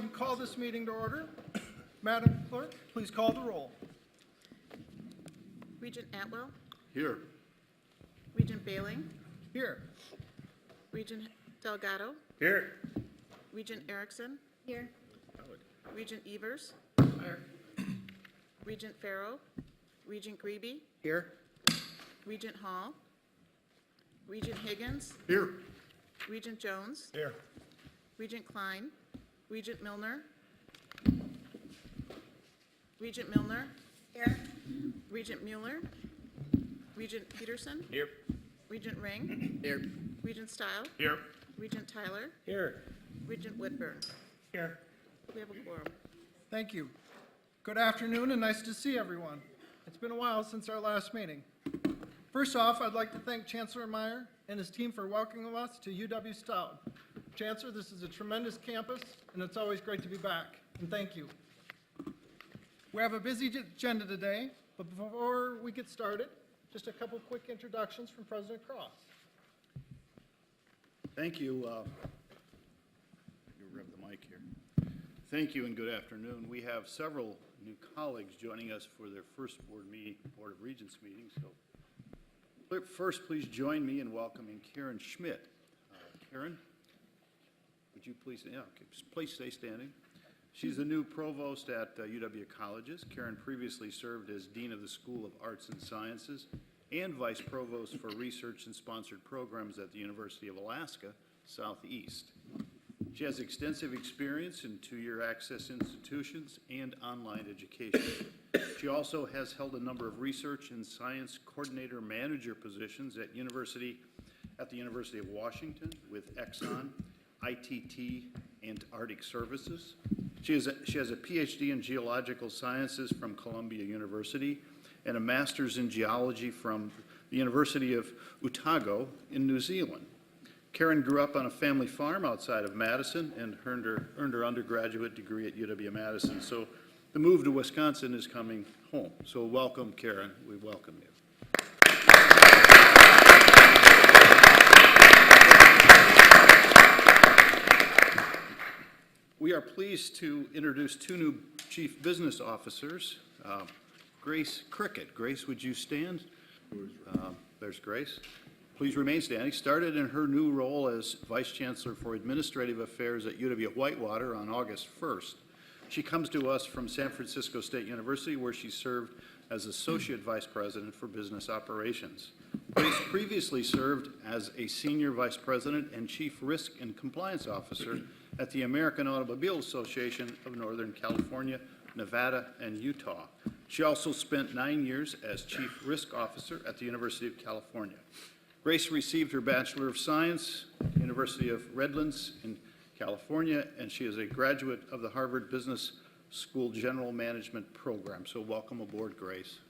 ahead and call this meeting to order. Madam Clerk, please call the roll. Regent Atwell, Here. Regent Baling, Here. Regent Delgado, Here. Regent Erickson, Here. Regent Evers, Here. Regent Farrow, Regent Greeby, Here. Regent Hall, Regent Higgins, Here. Regent Jones, Here. Regent Klein, Regent Milner, Regent Milner, Here. Regent Mueller, Regent Peterson, Here. Regent Ring, Here. Regent Stile, Here. Regent Tyler, Here. Regent Whitburn. Here. We have a quorum. Thank you. Good afternoon and nice to see everyone. It's been a while since our last meeting. First off, I'd like to thank Chancellor Meyer and his team for welcoming us to UW-Stout. Chancellor, this is a tremendous campus and it's always great to be back, and thank you. We have a busy agenda today, but before we get started, just a couple quick introductions from President Cross. Thank you. You rub the mic here. Thank you and good afternoon. We have several new colleagues joining us for their first Board of Regents meeting. So first, please join me in welcoming Karen Schmidt. Karen, would you please, please stay standing. She's the new provost at UW Colleges. Karen previously served as Dean of the School of Arts and Sciences and Vice Provost for Research and Sponsored Programs at the University of Alaska Southeast. She has extensive experience in two-year access institutions and online education. She also has held a number of research and science coordinator manager positions at the University of Washington with Exxon, ITT, and Arctic Services. She has a PhD in geological sciences from Columbia University and a master's in geology from the University of Otago in New Zealand. Karen grew up on a family farm outside of Madison and earned her undergraduate degree at UW-Madison. So the move to Wisconsin is coming home. So welcome, Karen. We welcome you. We are pleased to introduce two new Chief Business Officers. Grace Cricket. Grace, would you stand? There's Grace. Please remain standing. Started in her new role as Vice Chancellor for Administrative Affairs at UW-Whitewater on August 1st. She comes to us from San Francisco State University, where she served as Associate Vice President for Business Operations. Grace previously served as a Senior Vice President and Chief Risk and Compliance Officer at the American Automobile Association of Northern California, Nevada, and Utah. She also spent 9 years as Chief Risk Officer at the University of California. Grace received her Bachelor of Science at the University of Redlands in California, and she is a graduate of the Harvard Business School General Management Program. So welcome aboard, Grace.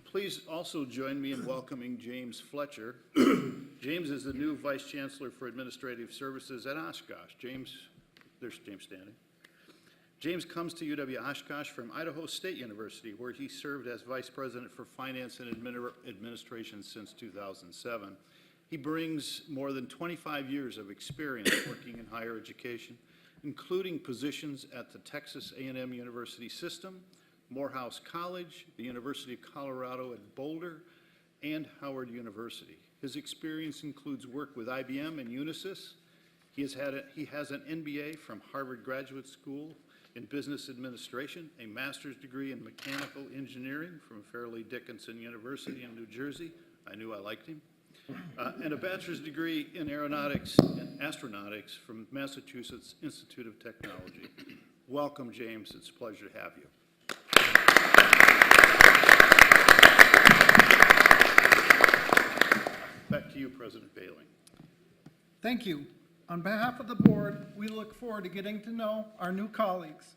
Please also join me in welcoming James Fletcher. James is the new Vice Chancellor for Administrative Services at Oshkosh. There's James standing. James comes to UW-Oshkosh from Idaho State University, where he served as Vice President for Finance and Administration since 2007. He brings more than 25 years of experience working in higher education, including positions at the Texas A&M University System, Morehouse College, the University of Colorado at Boulder, and Howard University. His experience includes work with IBM and Unisys. He has an MBA from Harvard Graduate School in Business Administration, a master's degree in Mechanical Engineering from Fairleigh Dickinson University in New Jersey. I knew I liked him. And a bachelor's degree in Aeronautics and Astronautics from Massachusetts Institute of Technology. Welcome, James. It's a pleasure to have you. Back to you, President Baling. Thank you. On behalf of the board, we look forward to getting to know our new colleagues.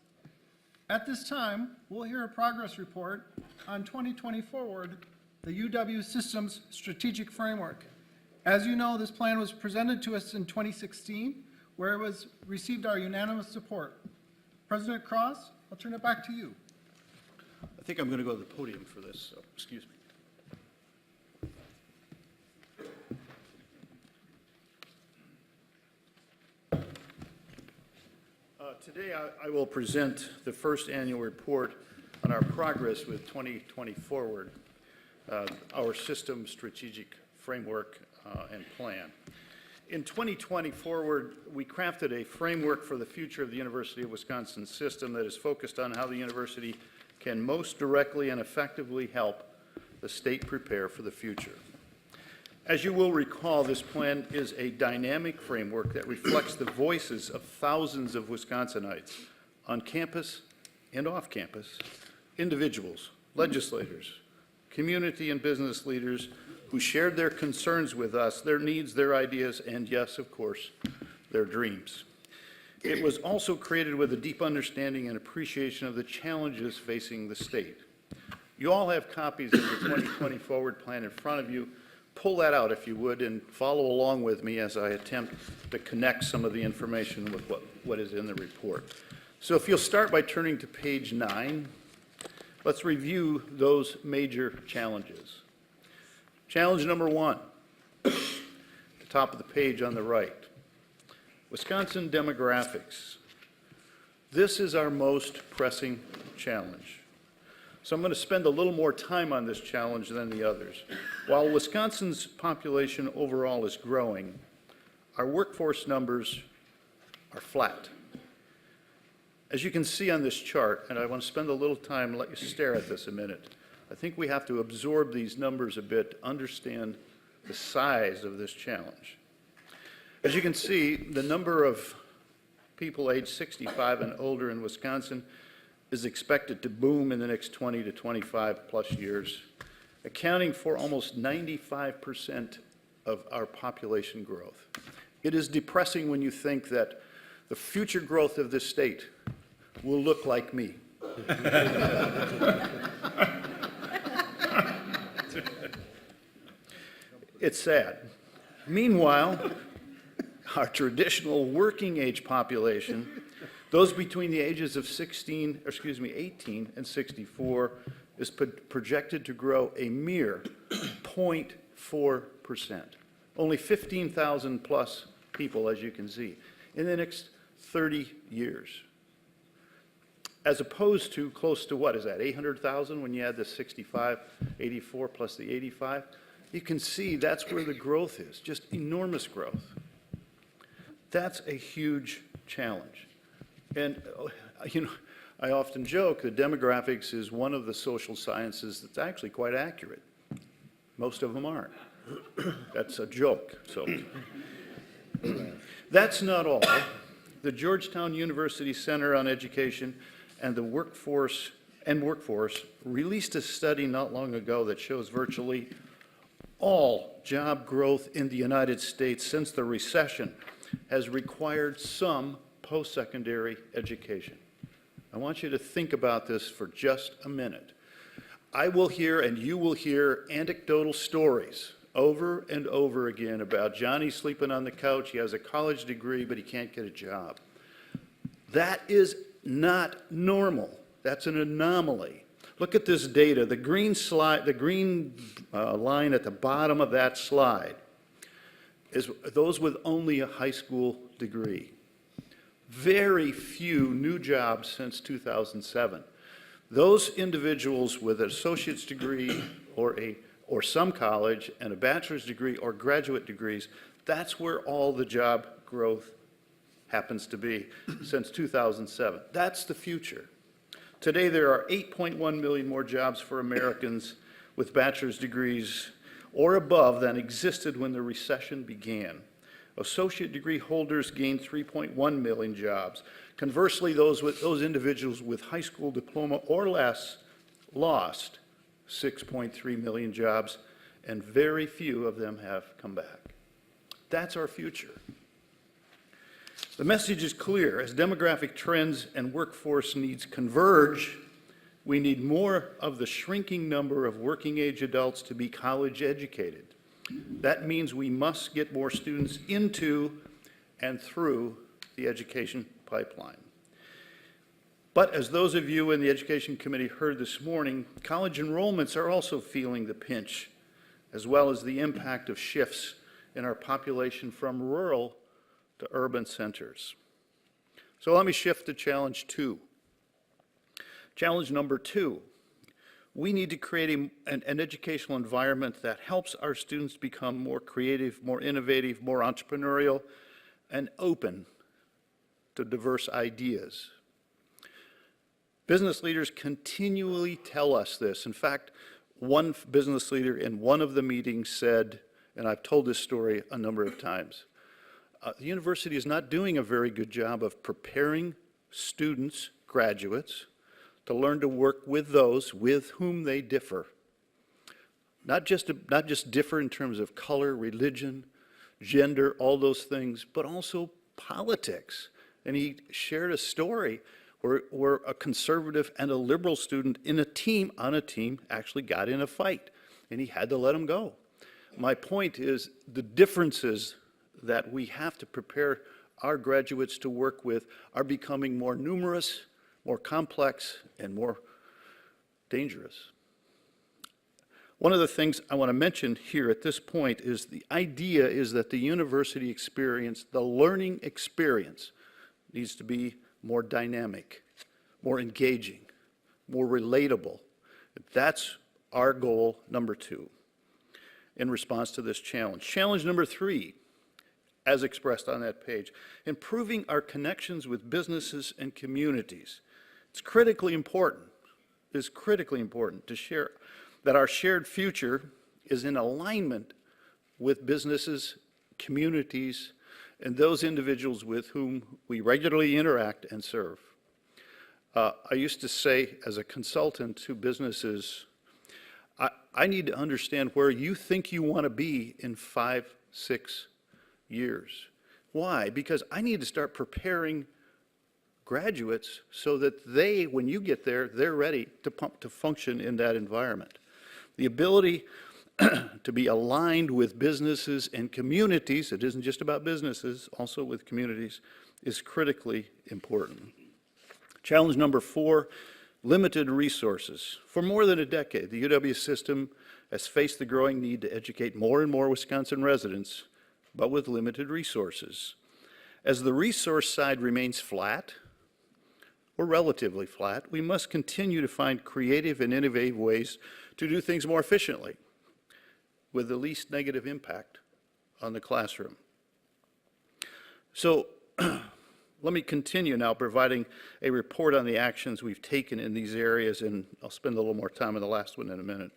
At this time, we'll hear a progress report on 2020 Forward, the UW Systems Strategic Framework. As you know, this plan was presented to us in 2016, where it received our unanimous support. President Cross, I'll turn it back to you. I think I'm going to go to the podium for this, so excuse me. Today, I will present the first annual report on our progress with 2020 Forward, our system strategic framework and plan. In 2020 Forward, we crafted a framework for the future of the University of Wisconsin system that is focused on how the university can most directly and effectively help the state prepare for the future. As you will recall, this plan is a dynamic framework that reflects the voices of thousands of Wisconsinites on campus and off campus, individuals, legislators, community and business leaders who shared their concerns with us, their needs, their ideas, and yes, of course, their dreams. It was also created with a deep understanding and appreciation of the challenges facing the state. You all have copies of the 2020 Forward Plan in front of you. Pull that out if you would and follow along with me as I attempt to connect some of the information with what is in the report. So if you'll start by turning to page 9, let's review those major challenges. Challenge number 1, the top of the page on the right, Wisconsin demographics. This is our most pressing challenge. So I'm going to spend a little more time on this challenge than the others. While Wisconsin's population overall is growing, our workforce numbers are flat. As you can see on this chart, and I want to spend a little time and let you stare at this a minute, I think we have to absorb these numbers a bit to understand the size of this challenge. As you can see, the number of people aged 65 and older in Wisconsin is expected to boom in the next 20 to 25 plus years, accounting for almost 95% of our population growth. It is depressing when you think that the future growth of this state will look like me. It's sad. Meanwhile, our traditional working age population, those between the ages of 18 and 64, is projected to grow a mere 0.4%. Only 15,000 plus people, as you can see, in the next 30 years. As opposed to close to, what is that, 800,000 when you add the 65, 84 plus the 85? You can see that's where the growth is, just enormous growth. That's a huge challenge. And, I often joke that demographics is one of the social sciences that's actually quite accurate. Most of them aren't. That's a joke. So that's not all. The Georgetown University Center on Education and the Workforce released a study not long ago that shows virtually all job growth in the United States since the recession has required some post-secondary education. I want you to think about this for just a minute. I will hear and you will hear anecdotal stories over and over again about Johnny sleeping on the couch, he has a college degree, but he can't get a job. That is not normal. That's an anomaly. Look at this data. The green line at the bottom of that slide is those with only a high school degree. Very few new jobs since 2007. Those individuals with an associate's degree or some college and a bachelor's degree or graduate degrees, that's where all the job growth happens to be since 2007. That's the future. Today there are 8.1 million more jobs for Americans with bachelor's degrees or above than existed when the recession began. Associate degree holders gained 3.1 million jobs. Conversely, those individuals with high school diploma or less lost 6.3 million jobs, and very few of them have come back. That's our future. The message is clear. As demographic trends and workforce needs converge, we need more of the shrinking number of working age adults to be college educated. That means we must get more students into and through the education pipeline. But as those of you in the Education Committee heard this morning, college enrollments are also feeling the pinch, as well as the impact of shifts in our population from rural to urban centers. So let me shift to challenge 2. Challenge number 2, we need to create an educational environment that helps our students become more creative, more innovative, more entrepreneurial, and open to diverse ideas. Business leaders continually tell us this. In fact, one business leader in one of the meetings said, and I've told this story a number of times, the university is not doing a very good job of preparing students, graduates, to learn to work with those with whom they differ. Not just differ in terms of color, religion, gender, all those things, but also politics. And he shared a story where a conservative and a liberal student on a team actually got in a fight, and he had to let them go. My point is the differences that we have to prepare our graduates to work with are becoming more numerous, more complex, and more dangerous. One of the things I want to mention here at this point is the idea is that the university experience, the learning experience, needs to be more dynamic, more engaging, more relatable. That's our goal number 2 in response to this challenge. Challenge number 3, as expressed on that page, improving our connections with businesses and communities. It's critically important to share that our shared future is in alignment with businesses, communities, and those individuals with whom we regularly interact and serve. I used to say as a consultant to businesses, I need to understand where you think you want to be in 5, 6 years. Why? Because I need to start preparing graduates so that they, when you get there, they're ready to function in that environment. The ability to be aligned with businesses and communities, it isn't just about businesses, also with communities, is critically important. Challenge number 4, limited resources. For more than a decade, the UW system has faced the growing need to educate more and more Wisconsin residents, but with limited resources. As the resource side remains flat, or relatively flat, we must continue to find creative and innovative ways to do things more efficiently with the least negative impact on the classroom. So let me continue now providing a report on the actions we've taken in these areas, and I'll spend a little more time on the last one in a minute.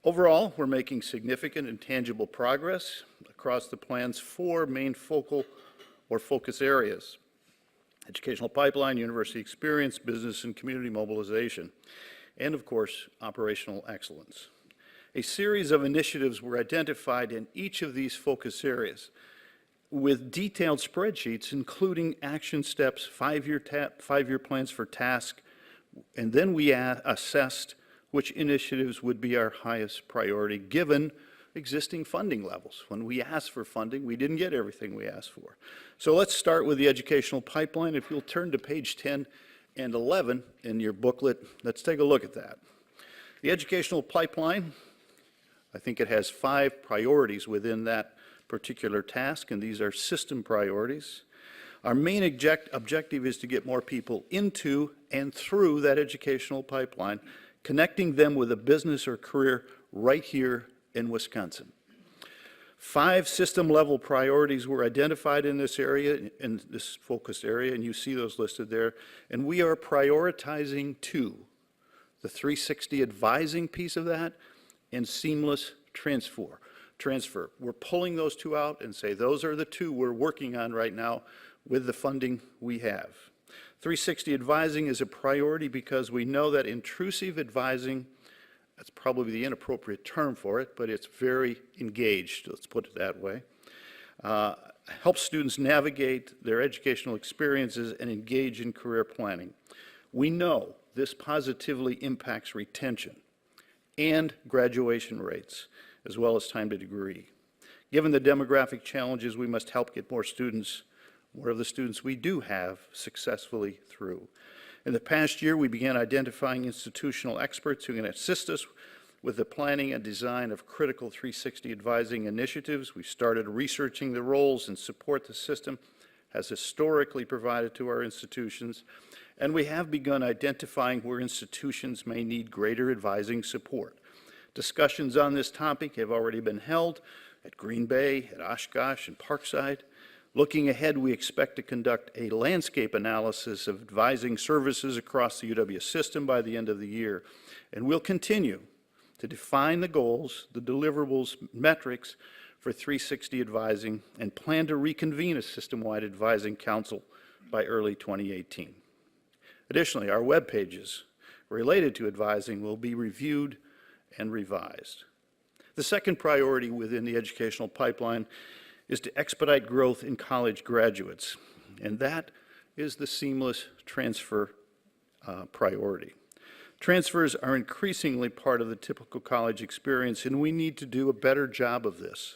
Overall, we're making significant and tangible progress across the plan's 4 main focal or focus areas: educational pipeline, university experience, business and community mobilization, and of course, operational excellence. A series of initiatives were identified in each of these focus areas with detailed spreadsheets, including action steps, 5-year plans for task, and then we assessed which initiatives would be our highest priority given existing funding levels. When we asked for funding, we didn't get everything we asked for. So let's start with the educational pipeline. If you'll turn to page 10 and 11 in your booklet, let's take a look at that. The educational pipeline, I think it has 5 priorities within that particular task, and these are system priorities. Our main objective is to get more people into and through that educational pipeline, connecting them with a business or career right here in Wisconsin. 5 system-level priorities were identified in this area, in this focus area, and you see those listed there. And we are prioritizing 2, the 360 advising piece of that and seamless transfer. We're pulling those 2 out and say those are the 2 we're working on right now with the funding we have. 360 advising is a priority because we know that intrusive advising, that's probably the inappropriate term for it, but it's very engaged, let's put it that way, helps students navigate their educational experiences and engage in career planning. We know this positively impacts retention and graduation rates, as well as time to degree. Given the demographic challenges, we must help get more of the students we do have successfully through. In the past year, we began identifying institutional experts who can assist us with the planning and design of critical 360 advising initiatives. We started researching the roles and support the system has historically provided to our institutions, and we have begun identifying where institutions may need greater advising support. Discussions on this topic have already been held at Green Bay, at Oshkosh, and Parkside. Looking ahead, we expect to conduct a landscape analysis of advising services across the UW system by the end of the year, and we'll continue to define the goals, the deliverables, metrics for 360 advising, and plan to reconvene a system-wide advising council by early 2018. Additionally, our web pages related to advising will be reviewed and revised. The second priority within the educational pipeline is to expedite growth in college graduates, and that is the seamless transfer priority. Transfers are increasingly part of the typical college experience, and we need to do a better job of this.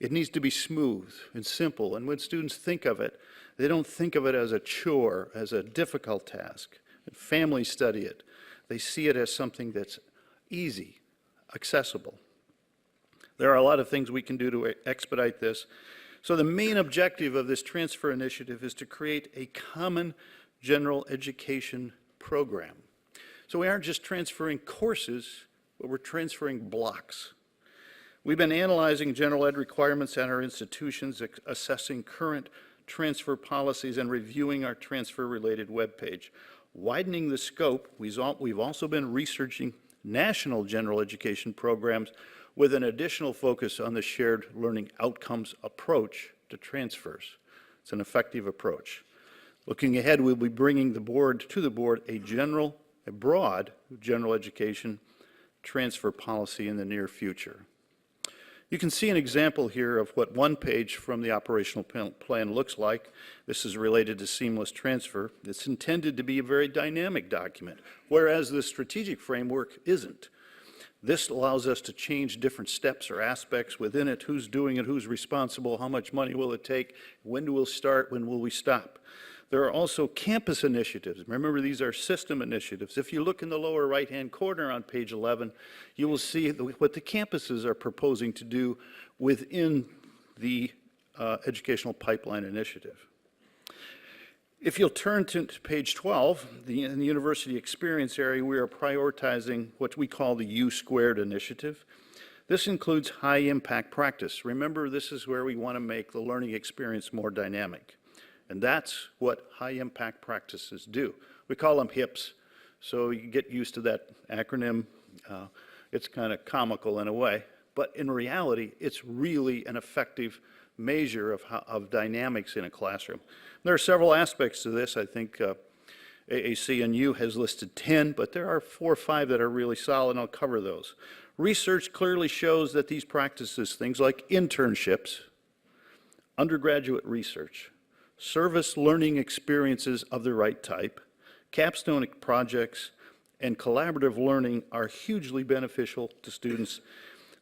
It needs to be smooth and simple, and when students think of it, they don't think of it as a chore, as a difficult task. When families study it, they see it as something that's easy, accessible. There are a lot of things we can do to expedite this. So the main objective of this transfer initiative is to create a common general education program. So we aren't just transferring courses, but we're transferring blocks. We've been analyzing general ed requirements at our institutions, assessing current transfer policies, and reviewing our transfer-related webpage. Widening the scope, we've also been researching national general education programs with an additional focus on the shared learning outcomes approach to transfers. It's an effective approach. Looking ahead, we'll be bringing to the board a broad general education transfer policy in the near future. You can see an example here of what one page from the operational plan looks like. This is related to seamless transfer. It's intended to be a very dynamic document, whereas the strategic framework isn't. This allows us to change different steps or aspects within it, who's doing it, who's responsible, how much money will it take, when will we start, when will we stop. There are also campus initiatives. Remember, these are system initiatives. If you look in the lower right-hand corner on page 11, you will see what the campuses are proposing to do within the Educational Pipeline Initiative. If you'll turn to page 12, in the university experience area, we are prioritizing what we call the U-squared initiative. This includes high-impact practice. Remember, this is where we want to make the learning experience more dynamic. And that's what high-impact practices do. We call them HIPs, so you get used to that acronym. It's kind of comical in a way, but in reality, it's really an effective measure of dynamics in a classroom. There are several aspects to this. I think AAC&U has listed 10, but there are 4 or 5 that are really solid, and I'll cover those. Research clearly shows that these practices, things like internships, undergraduate research, service learning experiences of the right type, capstone projects, and collaborative learning are hugely beneficial to students,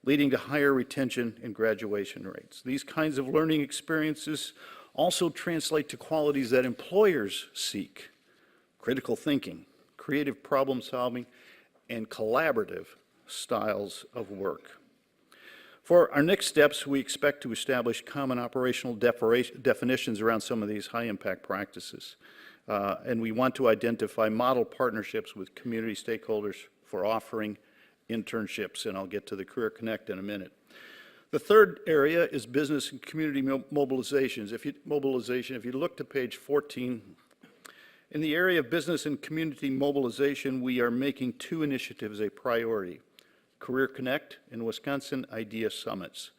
leading to higher retention and graduation rates. These kinds of learning experiences also translate to qualities that employers seek: critical thinking, creative problem solving, and collaborative styles of work. For our next steps, we expect to establish common operational definitions around some of these high-impact practices. And we want to identify model partnerships with community stakeholders for offering internships, and I'll get to the Career Connect in a minute. The third area is business and community mobilizations. If you look to page 14, in the area of business and community mobilization, we are making 2 initiatives a priority: Career Connect and Wisconsin Idea Summits.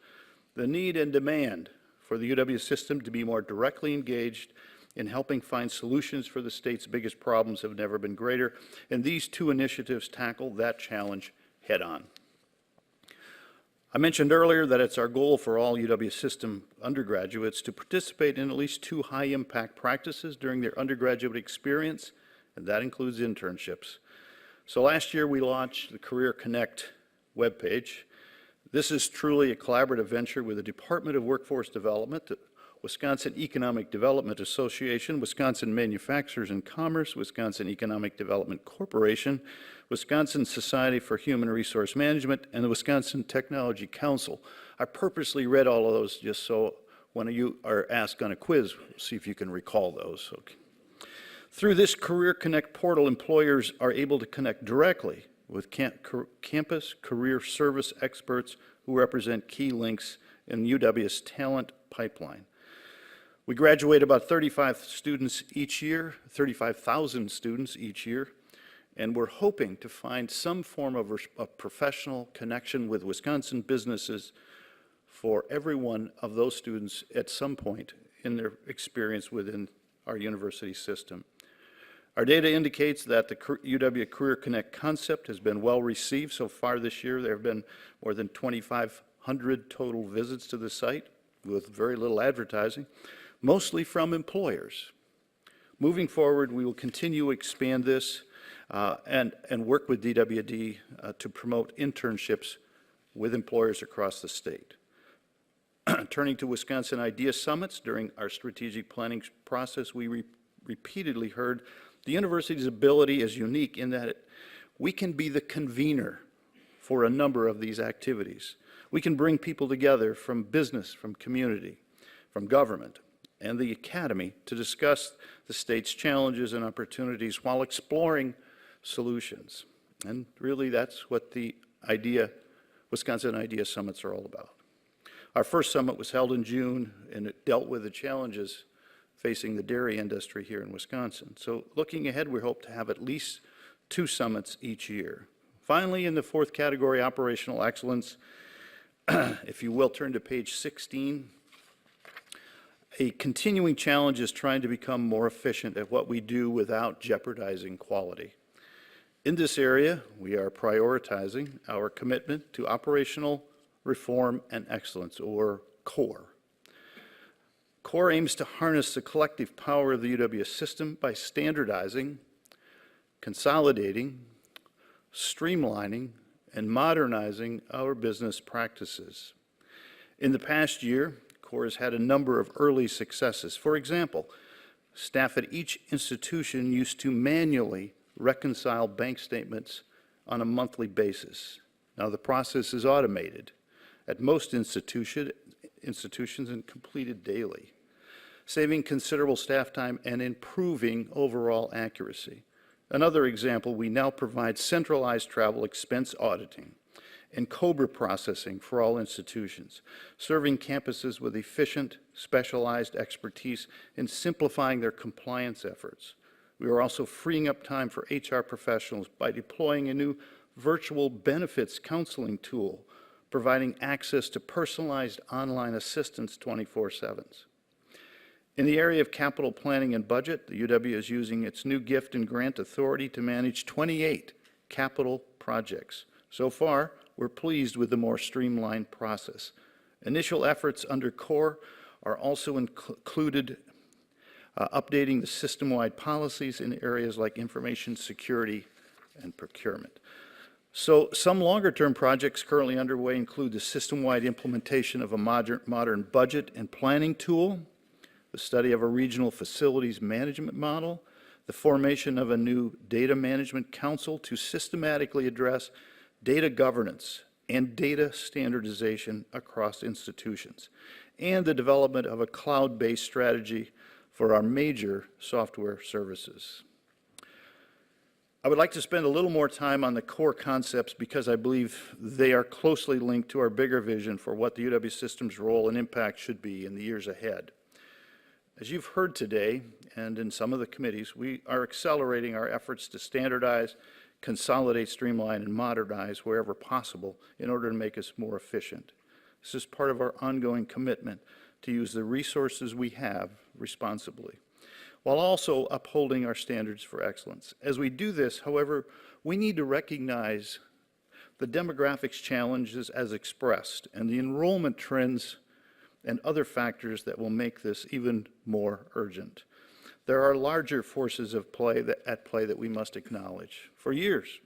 The need and demand for the UW system to be more directly engaged in helping find solutions for the state's biggest problems have never been greater, and these 2 initiatives tackle that challenge head on. I mentioned earlier that it's our goal for all UW system undergraduates to participate in at least 2 high-impact practices during their undergraduate experience, and that includes internships. So last year we launched the Career Connect webpage. This is truly a collaborative venture with the Department of Workforce Development, the Wisconsin Economic Development Association, Wisconsin Manufacturers and Commerce, Wisconsin Economic Development Corporation, Wisconsin Society for Human Resource Management, and the Wisconsin Technology Council. I purposely read all of those just so When you are asked on a quiz, see if you can recall those. Okay. Through this Career Connect portal, employers are able to connect directly with campus career service experts who represent key links in UW's talent pipeline. We graduate about 35,000 students each year, and we're hoping to find some form of a professional connection with Wisconsin businesses for every one of those students at some point in their experience within our university system. Our data indicates that the UW Career Connect concept has been well received so far this year. There have been more than 2,500 total visits to the site with very little advertising, mostly from employers. Moving forward, we will continue to expand this and work with DWD to promote internships with employers across the state. Turning to Wisconsin Idea Summits, during our strategic planning process, we repeatedly heard the university's ability is unique in that we can be the convener for a number of these activities. We can bring people together from business, from community, from government, and the academy to discuss the state's challenges and opportunities while exploring solutions. And really, that's what the Wisconsin Idea Summits are all about. Our first summit was held in June, and it dealt with the challenges facing the dairy industry here in Wisconsin. So looking ahead, we hope to have at least 2 summits each year. Finally, in the fourth category, operational excellence, if you will, turn to page 16. A continuing challenge is trying to become more efficient at what we do without jeopardizing quality. In this area, we are prioritizing our commitment to operational reform and excellence, or CORE. CORE aims to harness the collective power of the UW system by standardizing, consolidating, streamlining, and modernizing our business practices. In the past year, CORE has had a number of early successes. For example, staff at each institution used to manually reconcile bank statements on a monthly basis. Now the process is automated at most institutions and completed daily, saving considerable staff time and improving overall accuracy. Another example, we now provide centralized travel expense auditing and COBRA processing for all institutions, serving campuses with efficient, specialized expertise in simplifying their compliance efforts. We are also freeing up time for HR professionals by deploying a new virtual benefits counseling tool, providing access to personalized online assistance 24/7. In the area of capital planning and budget, the UW is using its new gift and grant authority to manage 28 capital projects. So far, we're pleased with the more streamlined process. Initial efforts under CORE are also included updating the system-wide policies in areas like information security and procurement. So some longer-term projects currently underway include the system-wide implementation of a modern budget and planning tool, the study of a regional facilities management model, the formation of a new data management council to systematically address data governance and data standardization across institutions, and the development of a cloud-based strategy for our major software services. I would like to spend a little more time on the core concepts because I believe they are closely linked to our bigger vision for what the UW system's role and impact should be in the years ahead. As you've heard today, and in some of the committees, we are accelerating our efforts to standardize, consolidate, streamline, and modernize wherever possible in order to make us more efficient. This is part of our ongoing commitment to use the resources we have responsibly, while also upholding our standards for excellence. As we do this, however, we need to recognize the demographics challenges as expressed and the enrollment trends and other factors that will make this even more urgent. There are larger forces at play that we must acknowledge. For years,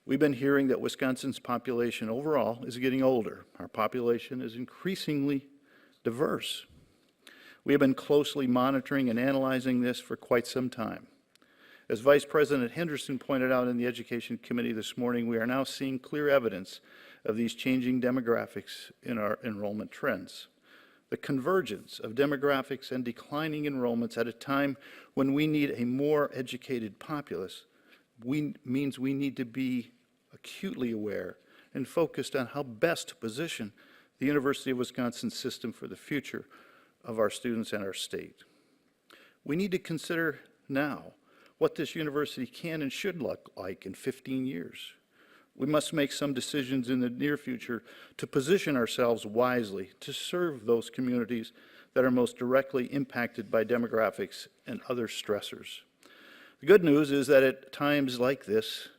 we've been hearing that Wisconsin's population overall is getting older. Our population is increasingly diverse. We have been closely monitoring and analyzing this for quite some time. As Vice President Henderson pointed out in the Education Committee this morning, we are now seeing clear evidence of these changing demographics in our enrollment trends. The convergence of demographics and declining enrollments at a time when we need a more educated populace means we need to be acutely aware and focused on how best to position the University of Wisconsin system for the future of our students and our state. We need to consider now what this university can and should look like in 15 years. We must make some decisions in the near future to position ourselves wisely to serve those communities that are most directly impacted by demographics and other stressors. The good news is that at times like this,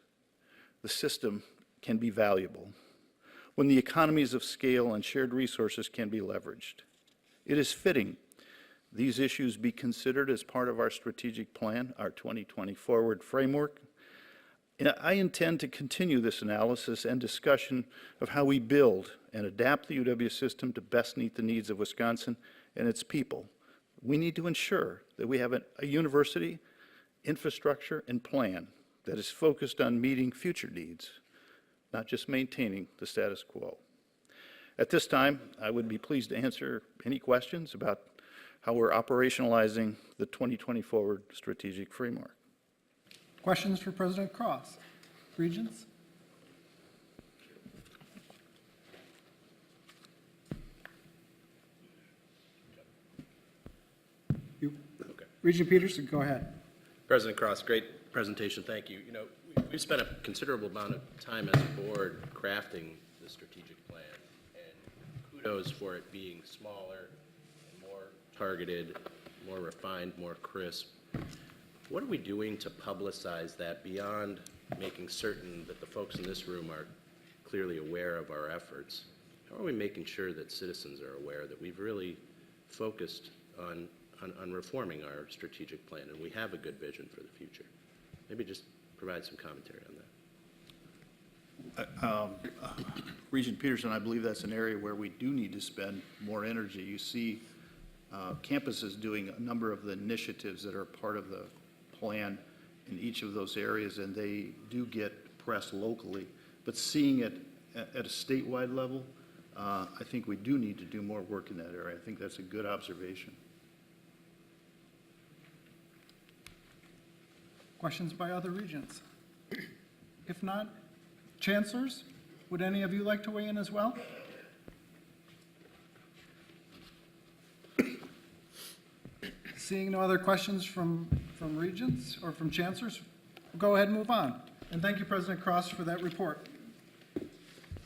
the system can be valuable when the economies of scale and shared resources can be leveraged. It is fitting these issues be considered as part of our strategic plan, our 2020 Forward Framework. And I intend to continue this analysis and discussion of how we build and adapt the UW system to best meet the needs of Wisconsin and its people. We need to ensure that we have a university, infrastructure, and plan that is focused on meeting future needs, not just maintaining the status quo. At this time, I would be pleased to answer any questions about how we're operationalizing the 2020 Forward Strategic Framework. Questions for President Cross? Regents? You. Okay. Regent Peterson, go ahead. President Cross, great presentation, thank you. You know, we've spent a considerable amount of time as a board crafting the strategic plan, and kudos for it being smaller, and more targeted, more refined, more crisp. What are we doing to publicize that beyond making certain that the folks in this room are clearly aware of our efforts? How are we making sure that citizens are aware that we've really focused on reforming our strategic plan and we have a good vision for the future? Maybe just provide some commentary on that. Regent Peterson, I believe that's an area where we do need to spend more energy. You see campuses doing a number of the initiatives that are part of the plan in each of those areas, and they do get press locally. But seeing it at a statewide level, I think we do need to do more work in that area. I think that's a good observation. Questions by other regents? If not, chancellors, would any of you like to weigh in as well? Seeing no other questions from regents or from chancellors, we'll go ahead and move on. And thank you, President Cross, for that report.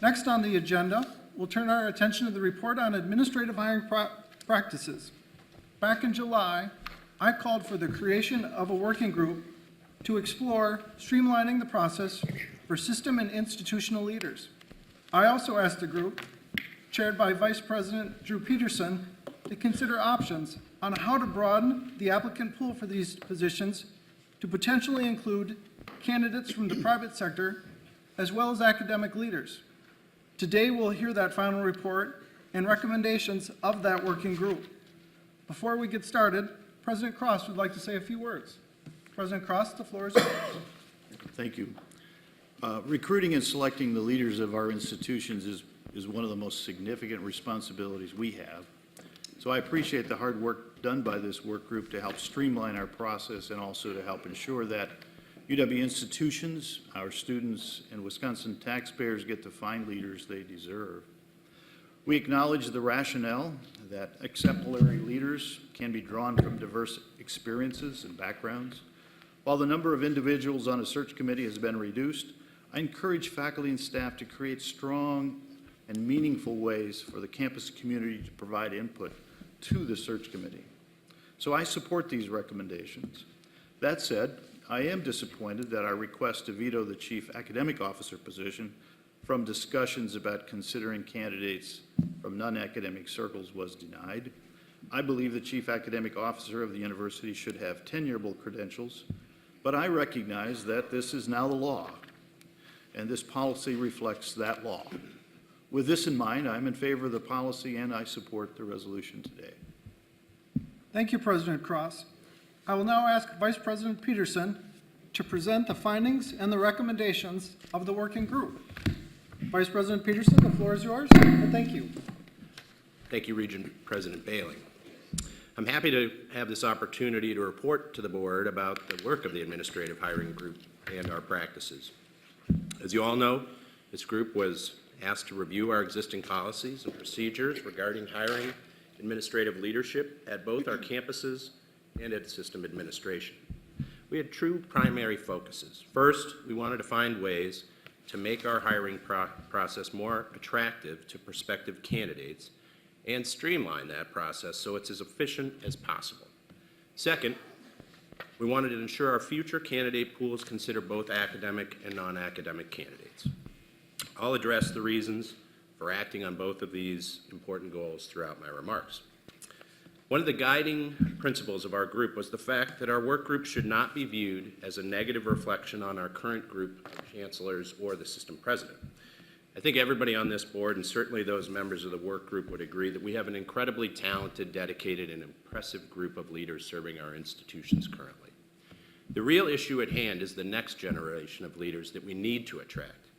Next on the agenda, we'll turn our attention to the report on administrative hiring practices. Back in July, I called for the creation of a working group to explore streamlining the process for system and institutional leaders. I also asked the group, chaired by Vice President Drew Peterson, to consider options on how to broaden the applicant pool for these positions to potentially include candidates from the private sector as well as academic leaders. Today, we'll hear that final report and recommendations of that working group. Before we get started, President Cross would like to say a few words. President Cross, the floor is yours. Thank you. Recruiting and selecting the leaders of our institutions is one of the most significant responsibilities we have. So I appreciate the hard work done by this work group to help streamline our process and also to help ensure that UW institutions, our students, and Wisconsin taxpayers get to find leaders they deserve. We acknowledge the rationale that exemplary leaders can be drawn from diverse experiences and backgrounds. While the number of individuals on a search committee has been reduced, I encourage faculty and staff to create strong and meaningful ways for the campus community to provide input to the search committee. So I support these recommendations. That said, I am disappointed that our request to veto the chief academic officer position from discussions about considering candidates from non-academic circles was denied. I believe the chief academic officer of the university should have tenurable credentials, but I recognize that this is now the law, and this policy reflects that law. With this in mind, I'm in favor of the policy and I support the resolution today. Thank you, President Cross. I will now ask Vice President Peterson to present the findings and the recommendations of the working group. Vice President Peterson, the floor is yours, and thank you. Thank you, Regent President Bailey. I'm happy to have this opportunity to report to the board about the work of the Administrative Hiring Group and our practices. As you all know, this group was asked to review our existing policies and procedures regarding hiring administrative leadership at both our campuses and at system administration. We had true primary focuses. First, we wanted to find ways to make our hiring process more attractive to prospective candidates and streamline that process so it's as efficient as possible. Second, we wanted to ensure our future candidate pools consider both academic and non-academic candidates. I'll address the reasons for acting on both of these important goals throughout my remarks. One of the guiding principles of our group was the fact that our work group should not be viewed as a negative reflection on our current group of chancellors or the system president. I think everybody on this board, and certainly those members of the work group, would agree that we have an incredibly talented, dedicated, and impressive group of leaders serving our institutions currently. The real issue at hand is the next generation of leaders that we need to attract.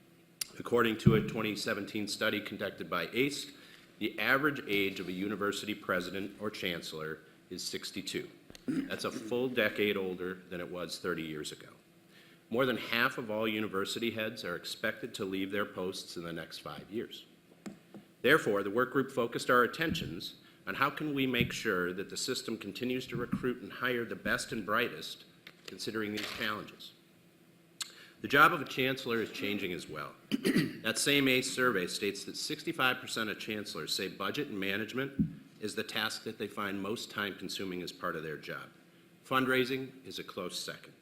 According to a 2017 study conducted by ACE, the average age of a university president or chancellor is 62. That's a full decade older than it was 30 years ago. More than half of all university heads are expected to leave their posts in the next 5 years. Therefore, the work group focused our attentions on how can we make sure that the system continues to recruit and hire the best and brightest considering these challenges. The job of a chancellor is changing as well. That same ACE survey states that 65% of chancellors say budget and management is the task that they find most time-consuming as part of their job. Fundraising is a close second.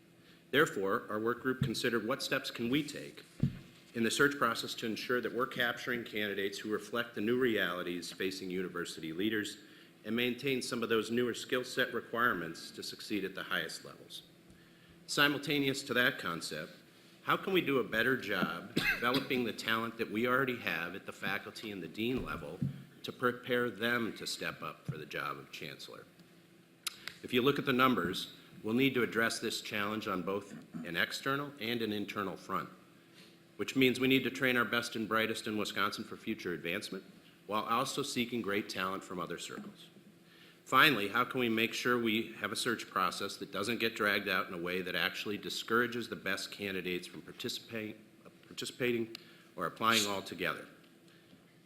Therefore, our work group considered what steps can we take in the search process to ensure that we're capturing candidates who reflect the new realities facing university leaders and maintain some of those newer skill set requirements to succeed at the highest levels. Simultaneous to that concept, how can we do a better job developing the talent that we already have at the faculty and the dean level to prepare them to step up for the job of chancellor? If you look at the numbers, we'll need to address this challenge on both an external and an internal front, which means we need to train our best and brightest in Wisconsin for future advancement, while also seeking great talent from other circles. Finally, how can we make sure we have a search process that doesn't get dragged out in a way that actually discourages the best candidates from participating or applying altogether?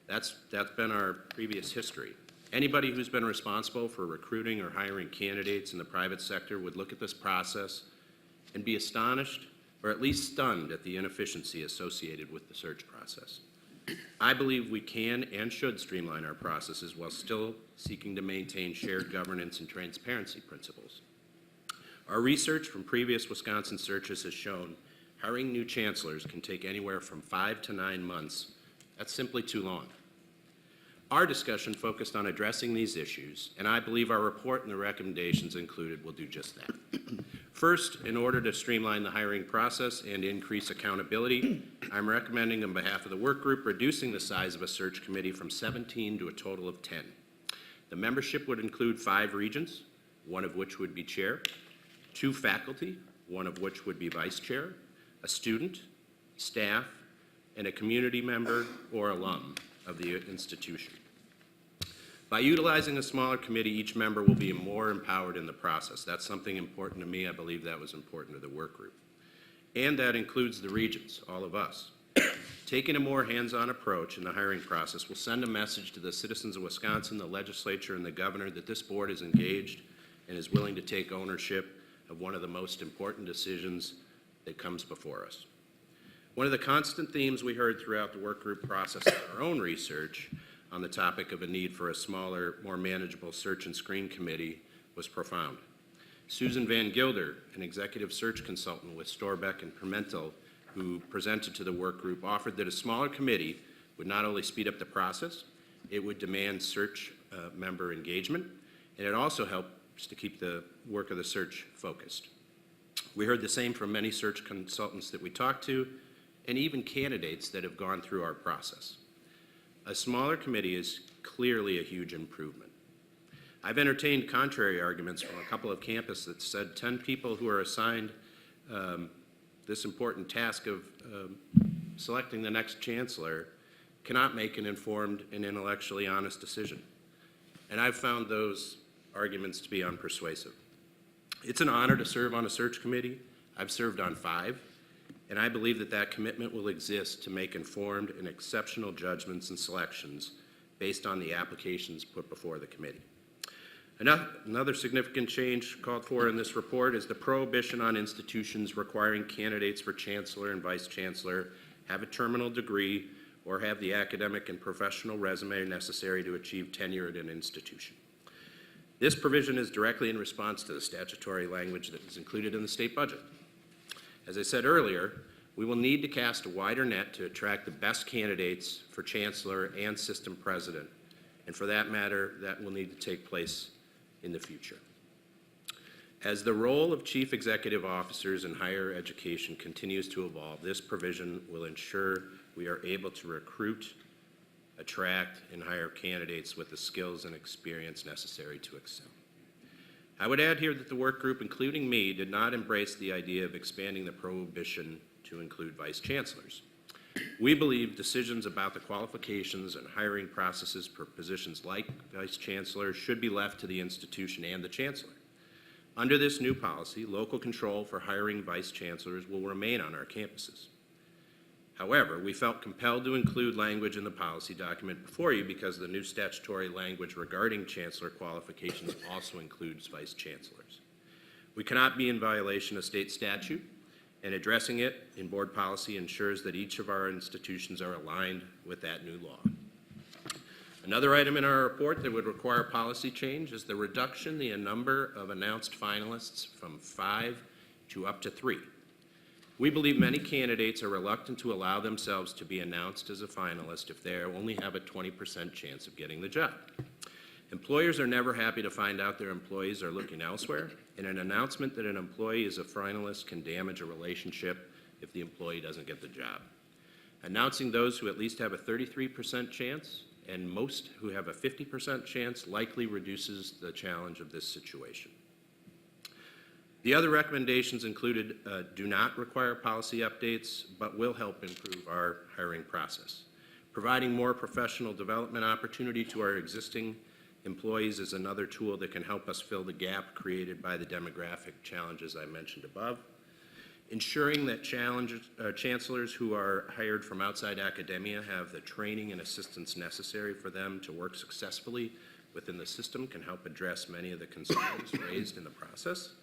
That's been our previous history. Anybody who's been responsible for recruiting or hiring candidates in the private sector would look at this process and be astonished or at least stunned at the inefficiency associated with the search process. I believe we can and should streamline our processes while still seeking to maintain shared governance and transparency principles. Our research from previous Wisconsin searches has shown hiring new chancellors can take anywhere from 5 to 9 months. That's simply too long. Our discussion focused on addressing these issues, and I believe our report and the recommendations included will do just that. First, in order to streamline the hiring process and increase accountability, I'm recommending on behalf of the work group reducing the size of a search committee from 17 to a total of 10. The membership would include 5 regents, one of which would be chair, 2 faculty, one of which would be vice chair, a student, staff, and a community member or alum of the institution. By utilizing a smaller committee, each member will be more empowered in the process. That's something important to me. I believe that was important to the work group. And that includes the regents, all of us. Taking a more hands-on approach in the hiring process will send a message to the citizens of Wisconsin, the legislature, and the governor that this board is engaged and is willing to take ownership of one of the most important decisions that comes before us. One of the constant themes we heard throughout the work group process in our own research on the topic of a need for a smaller, more manageable search and screen committee was profound. Susan Van Gilder, an executive search consultant with Storbeck and Pimentel, who presented to the work group, offered that a smaller committee would not only speed up the process, it would demand search member engagement, and it also helps to keep the work of the search focused. We heard the same from many search consultants that we talked to, and even candidates that have gone through our process. A smaller committee is clearly a huge improvement. I've entertained contrary arguments from a couple of campuses that said 10 people who are assigned this important task of selecting the next chancellor cannot make an informed and intellectually honest decision. and I've found those arguments to be unpersuasive. It's an honor to serve on a search committee. I've served on 5, and I believe that that commitment will exist to make informed and exceptional judgments and selections based on the applications put before the committee. Another significant change called for in this report is the prohibition on institutions requiring candidates for chancellor and vice chancellor have a terminal degree or have the academic and professional resume necessary to achieve tenure at an institution. This provision is directly in response to the statutory language that is included in the state budget. As I said earlier, we will need to cast a wider net to attract the best candidates for chancellor and system president, and for that matter, that will need to take place in the future. As the role of chief executive officers in higher education continues to evolve, this provision will ensure we are able to recruit, attract, and hire candidates with the skills and experience necessary to excel. I would add here that the work group, including me, did not embrace the idea of expanding the prohibition to include vice chancellors. We believe decisions about the qualifications and hiring processes for positions like vice chancellor should be left to the institution and the chancellor. Under this new policy, local control for hiring vice chancellors will remain on our campuses. However, we felt compelled to include language in the policy document before you because the new statutory language regarding chancellor qualifications also includes vice chancellors. We cannot be in violation of state statute, and addressing it in board policy ensures that each of our institutions are aligned with that new law. Another item in our report that would require policy change is the reduction in the number of announced finalists from 5 to up to 3. We believe many candidates are reluctant to allow themselves to be announced as a finalist if they only have a 20% chance of getting the job. Employers are never happy to find out their employees are looking elsewhere, and an announcement that an employee is a finalist can damage a relationship if the employee doesn't get the job. Announcing those who at least have a 33% chance and most who have a 50% chance likely reduces the challenge of this situation. The other recommendations included do not require policy updates, but will help improve our hiring process. Providing more professional development opportunity to our existing employees is another tool that can help us fill the gap created by the demographic challenges I mentioned above. Ensuring that chancellors who are hired from outside academia have the training and assistance necessary for them to work successfully within the system can help address many of the concerns raised in the process.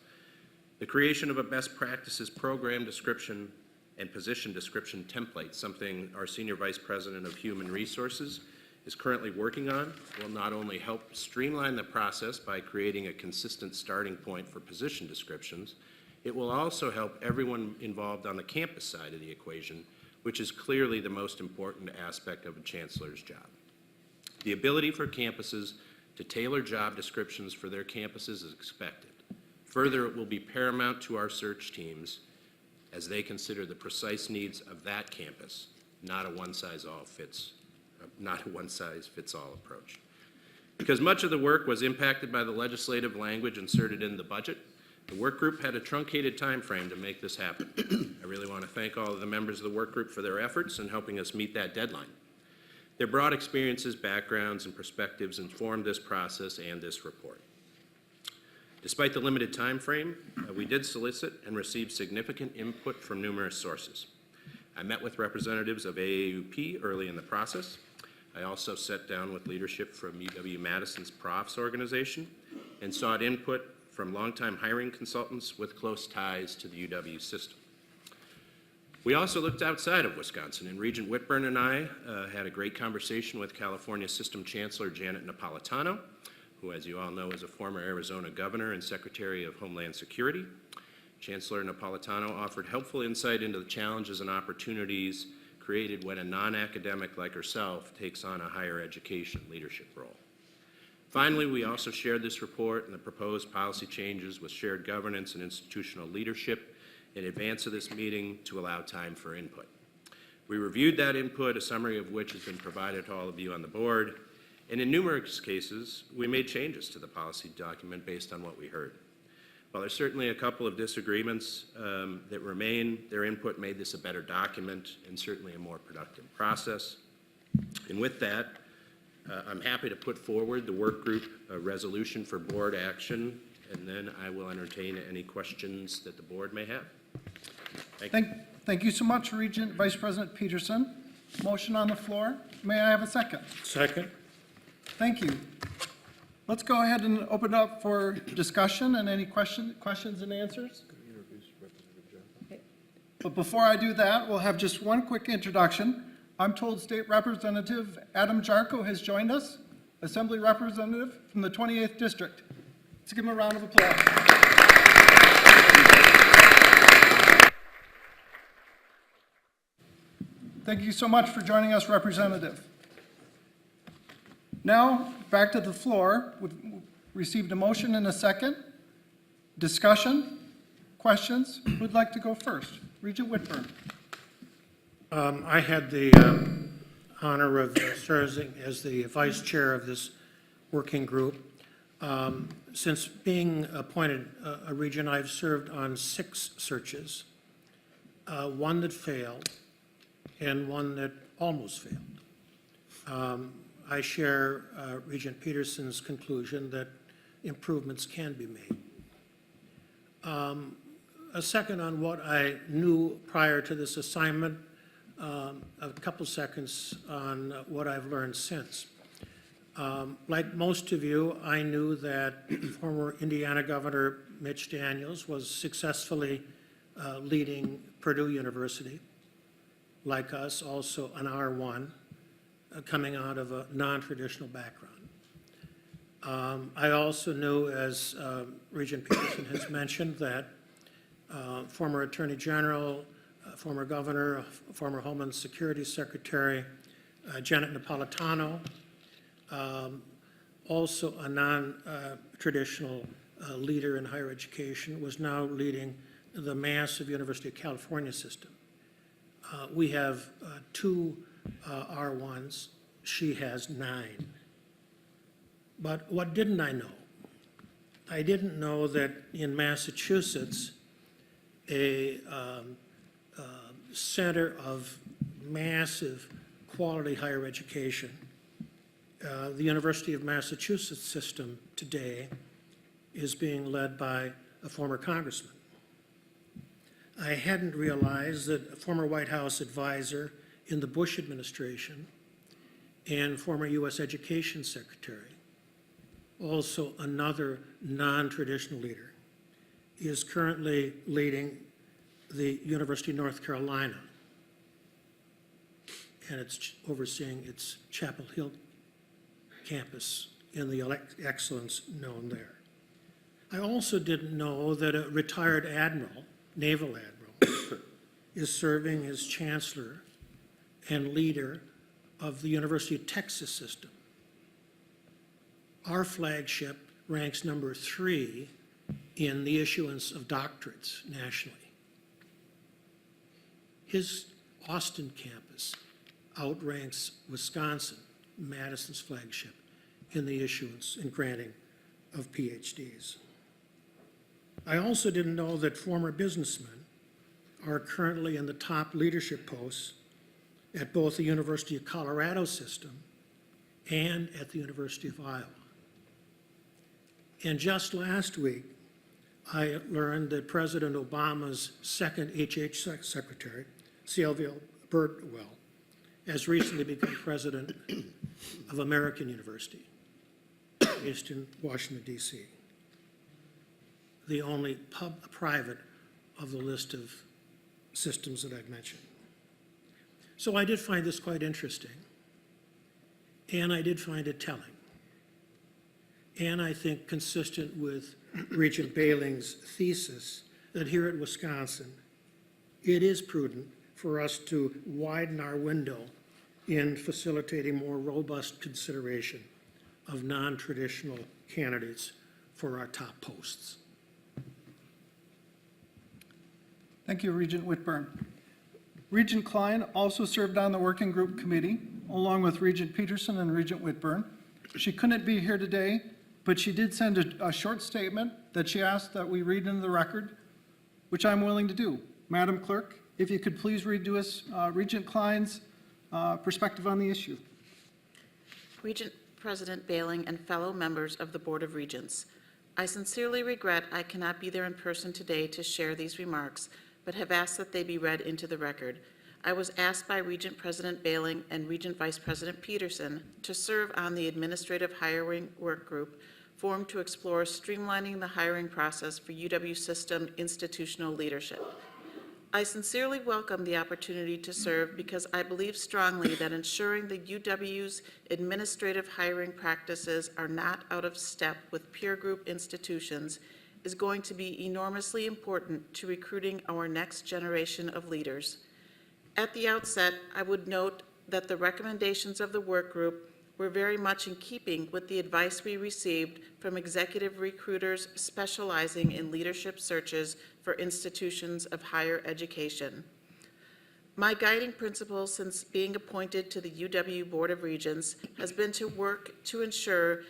The creation of a best practices program description and position description template, something our Senior Vice President of Human Resources is currently working on, will not only help streamline the process by creating a consistent starting point for position descriptions, it will also help everyone involved on the campus side of the equation, which is clearly the most important aspect of a chancellor's job. The ability for campuses to tailor job descriptions for their campuses is expected. Further, it will be paramount to our search teams as they consider the precise needs of that campus, not a one-size-fits-all approach. Because much of the work was impacted by the legislative language inserted in the budget, the work group had a truncated time frame to make this happen. I really want to thank all of the members of the work group for their efforts in helping us meet that deadline. Their broad experiences, backgrounds, and perspectives informed this process and this report. Despite the limited time frame, we did solicit and receive significant input from numerous sources. I met with representatives of AAUP early in the process. I also sat down with leadership from UW-Madison's Profs organization and sought input from longtime hiring consultants with close ties to the UW system. We also looked outside of Wisconsin, and Regent Whitburn and I had a great conversation with California System Chancellor Janet Napolitano, who, as you all know, is a former Arizona governor and Secretary of Homeland Security. Chancellor Napolitano offered helpful insight into the challenges and opportunities created when a non-academic like herself takes on a higher education leadership role. Finally, we also shared this report and the proposed policy changes with shared governance and institutional leadership in advance of this meeting to allow time for input. We reviewed that input, a summary of which has been provided to all of you on the board, and in numerous cases, we made changes to the policy document based on what we heard. While there's certainly a couple of disagreements that remain, their input made this a better document and certainly a more productive process. And with that, I'm happy to put forward the work group resolution for board action, and then I will entertain any questions that the board may have. Thank you so much, Regent Vice President Peterson. Motion on the floor. May I have a second? Second. Thank you. Let's go ahead and open up for discussion and any questions and answers. But before I do that, we'll have just one quick introduction. I'm told State Representative Adam Jarko has joined us, Assembly Representative from the 28th District. Let's give him a round of applause. Thank you so much for joining us, Representative. Now, back to the floor. We've received a motion and a second. Discussion, questions? Who'd like to go first? Regent Whitburn. I had the honor of serving as the vice chair of this working group. Since being appointed a regent, I've served on 6 searches, one that failed and one that almost failed. I share Regent Peterson's conclusion that improvements can be made. A second on what I knew prior to this assignment, a couple seconds on what I've learned since. Like most of you, I knew that former Indiana Governor Mitch Daniels was successfully leading Purdue University, like us, also an R1, coming out of a non-traditional background. I also knew, as Regent Peterson has mentioned, that former Attorney General, former Governor, former Homeland Security Secretary, Janet Napolitano, also a non-traditional leader in higher education, was now leading the massive University of California system. We have 2 R1s. She has 9. But what didn't I know? I didn't know that in Massachusetts, a center of massive quality higher education, the University of Massachusetts system today is being led by a former congressman. I hadn't realized that a former White House advisor in the Bush administration and former U.S. Education Secretary, also another non-traditional leader, is currently leading the University of North Carolina, and it's overseeing its Chapel Hill campus in the excellence known there. I also didn't know that a retired admiral, naval admiral, is serving as chancellor and leader of the University of Texas system. Our flagship ranks number 3 in the issuance of doctorates nationally. His Austin campus outranks Wisconsin, Madison's flagship, in the issuance and granting of PhDs. I also didn't know that former businessmen are currently in the top leadership posts at both the University of Colorado system and at the University of Iowa. And just last week, I learned that President Obama's second HH secretary, Sylvia Birdwell, has recently become president of American University, based in Washington, D.C., the only private of the list of systems that I've mentioned. So I did find this quite interesting, and I did find it telling. And I think consistent with Regent Bailing's thesis that here at Wisconsin, it is prudent for us to widen our window in facilitating more robust consideration of non-traditional candidates for our top posts. Thank you, Regent Whitburn. Regent Klein also served on the working group committee, along with Regent Peterson and Regent Whitburn. She couldn't be here today, but she did send a short statement that she asked that we read into the record, which I'm willing to do. Madam Clerk, if you could please read to us Regent Klein's perspective on the issue. Regent President Bailing, and fellow members of the Board of Regents. I sincerely regret I cannot be there in person today to share these remarks, but have asked that they be read into the record. I was asked by Regent President Bailing and Regent Vice President Peterson to serve on the Administrative Hiring Workgroup formed to explore streamlining the hiring process for UW system institutional leadership. I sincerely welcome the opportunity to serve because I believe strongly that ensuring the UW's administrative hiring practices are not out of step with peer group institutions is going to be enormously important to recruiting our next generation of leaders. At the outset, I would note that the recommendations of the work group were very much in keeping with the advice we received from executive recruiters specializing in leadership searches for institutions of higher education. My guiding principle since being appointed to the UW Board of Regents has been to work to ensure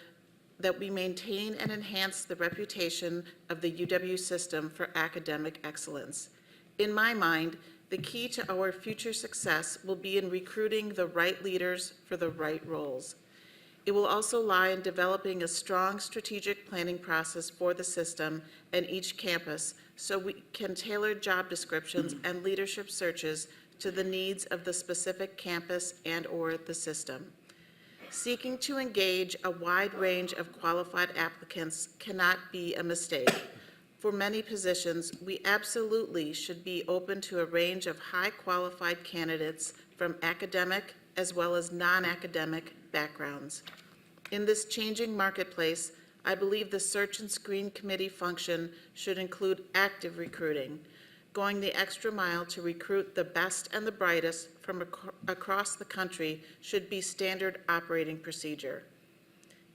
that we maintain and enhance the reputation of the UW system for academic excellence. In my mind, the key to our future success will be in recruiting the right leaders for the right roles. It will also lie in developing a strong strategic planning process for the system and each campus so we can tailor job descriptions and leadership searches to the needs of the specific campus and/or the system. Seeking to engage a wide range of qualified applicants cannot be a mistake. For many positions, we absolutely should be open to a range of high-qualified candidates from academic as well as non-academic backgrounds. In this changing marketplace, I believe the search and screen committee function should include active recruiting, going the extra mile to recruit the best and the brightest from across the country should be standard operating procedure.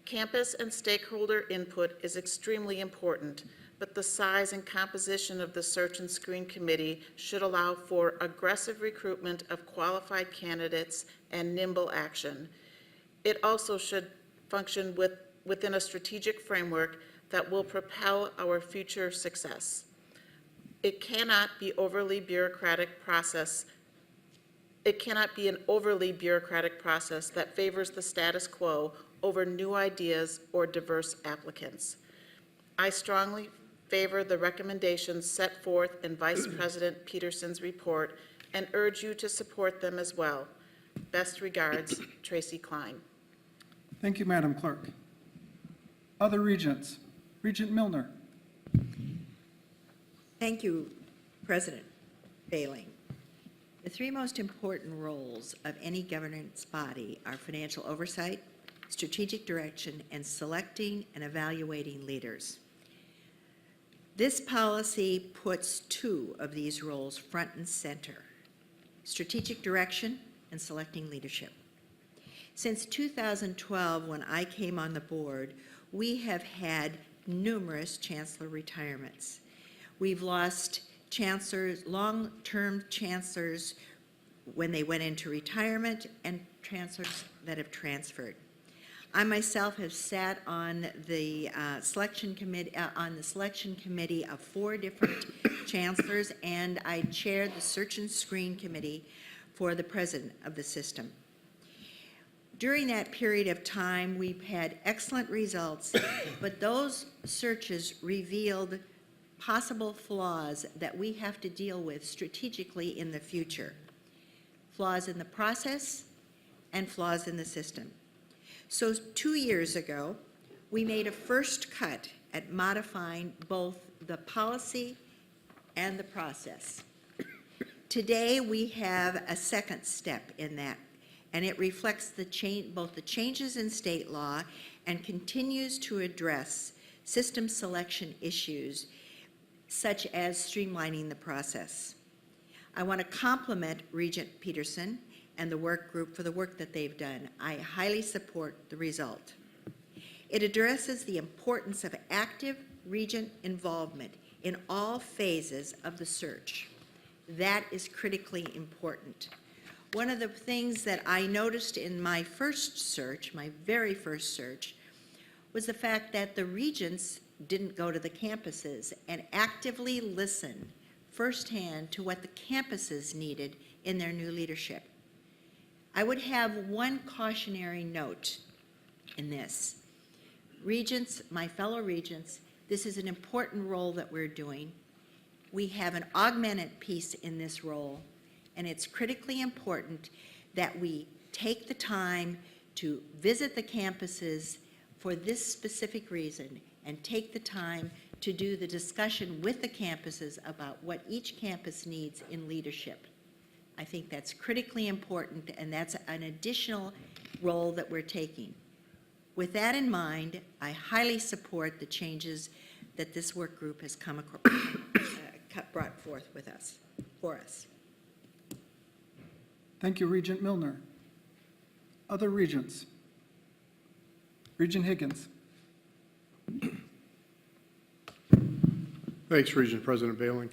Campus and stakeholder input is extremely important, but the size and composition of the search and screen committee should allow for aggressive recruitment of qualified candidates and nimble action. It also should function within a strategic framework that will propel our future success. It cannot be overly bureaucratic process. It cannot be an overly bureaucratic process that favors the status quo over new ideas or diverse applicants. I strongly favor the recommendations set forth in Vice President Peterson's report and urge you to support them as well. Best regards, Tracy Klein. Thank you, Madam Clerk. Other regents. Regent Milner. Thank you, President Bailing. The three most important roles of any governance body are financial oversight, strategic direction, and selecting and evaluating leaders. This policy puts two of these roles front and center: strategic direction and selecting leadership. Since 2012, when I came on the board, we have had numerous chancellor retirements. We've lost chancellors, long-term chancellors when they went into retirement, and chancellors that have transferred. I myself have sat on the selection committee of 4 different chancellors, and I chaired the search and screen committee for the president of the system. During that period of time, we've had excellent results, but those searches revealed possible flaws that we have to deal with strategically in the future. Flaws in the process and flaws in the system. So 2 years ago, we made a first cut at modifying both the policy and the process. Today, we have a second step in that, and it reflects both the changes in state law and continues to address system selection issues such as streamlining the process. I want to compliment Regent Peterson and the work group for the work that they've done. I highly support the result. It addresses the importance of active regent involvement in all phases of the search. That is critically important. One of the things that I noticed in my first search, my very first search, was the fact that the regents didn't go to the campuses and actively listen firsthand to what the campuses needed in their new leadership. I would have one cautionary note in this. Regents, my fellow regents, this is an important role that we're doing. We have an augmented piece in this role, and it's critically important that we take the time to visit the campuses for this specific reason and take the time to do the discussion with the campuses about what each campus needs in leadership. I think that's critically important, and that's an additional role that we're taking. With that in mind, I highly support the changes that this work group has brought forth with us, for us. Thank you, Regent Milner. Other regents? Regent Higgins. Thanks, Regent President Bailing.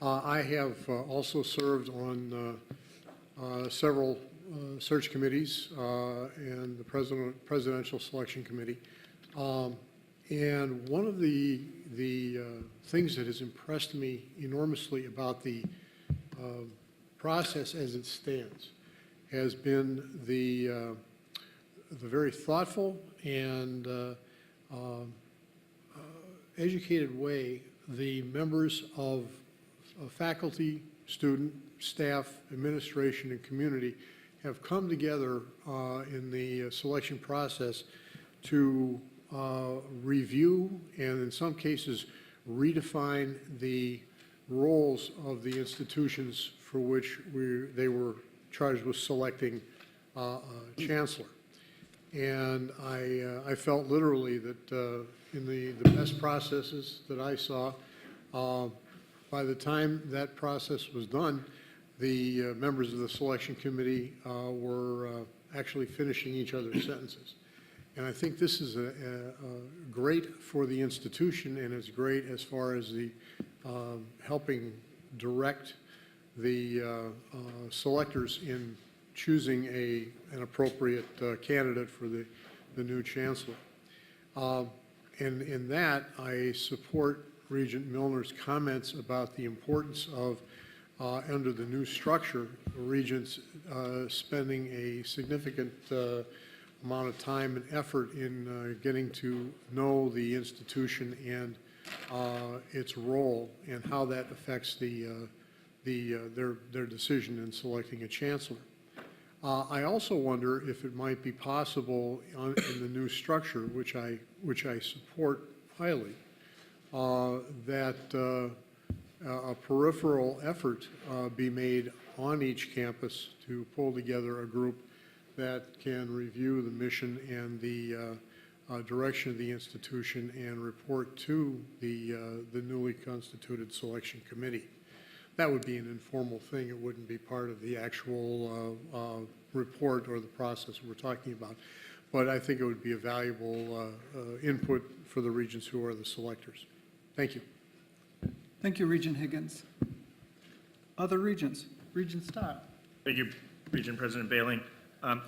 I have also served on several search committees and the Presidential Selection Committee. And one of the things that has impressed me enormously about the process as it stands has been the very thoughtful and educated way the members of faculty, student, staff, administration, and community have come together in the selection process to review and in some cases redefine the roles of the institutions for which they were charged with selecting a chancellor. And I felt literally that in the best processes that I saw, by the time that process was done, the members of the selection committee were actually finishing each other's sentences. And I think this is great for the institution, and it's great as far as the helping direct the selectors in choosing an appropriate candidate for the new chancellor. And in that, I support Regent Milner's comments about the importance of, under the new structure, regents spending a significant amount of time and effort in getting to know the institution and its role and how that affects their decision in selecting a chancellor. I also wonder if it might be possible in the new structure, which I support highly, that a peripheral effort be made on each campus to pull together a group that can review the mission and the direction of the institution and report to the newly constituted selection committee. That would be an informal thing. It wouldn't be part of the actual report or the process we're talking about. But I think it would be a valuable input for the regents who are the selectors. Thank you. Thank you, Regent Higgins. Other regents? Regent Stout. Thank you, Regent President Bailing.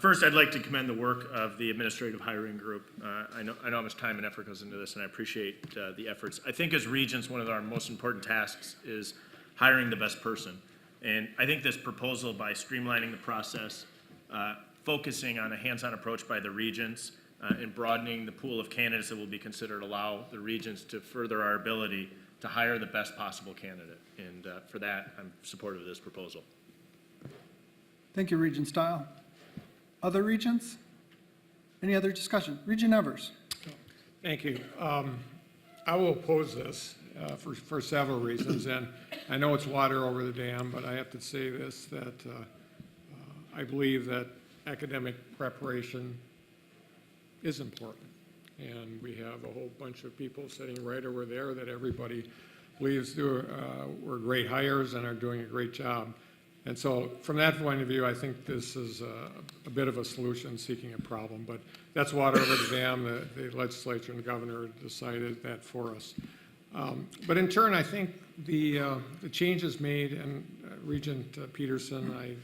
First, I'd like to commend the work of the Administrative Hiring Group. I know how much time and effort goes into this, and I appreciate the efforts. I think as regents, one of our most important tasks is hiring the best person. And I think this proposal, by streamlining the process, focusing on a hands-on approach by the regents, and broadening the pool of candidates that will be considered, allow the regents to further our ability to hire the best possible candidate. And for that, I'm supportive of this proposal. Thank you, Regent Stile. Other regents? Any other discussion? Regent Evers. Thank you. I will oppose this for several reasons, and I know it's water over the dam, but I have to say this, that I believe that academic preparation is important. And we have a whole bunch of people sitting right over there that everybody believes were great hires and are doing a great job. And so from that point of view, I think this is a bit of a solution seeking a problem. But that's water over the dam. The legislature and the governor decided that for us. But in turn, I think the changes made, and Regent Peterson, I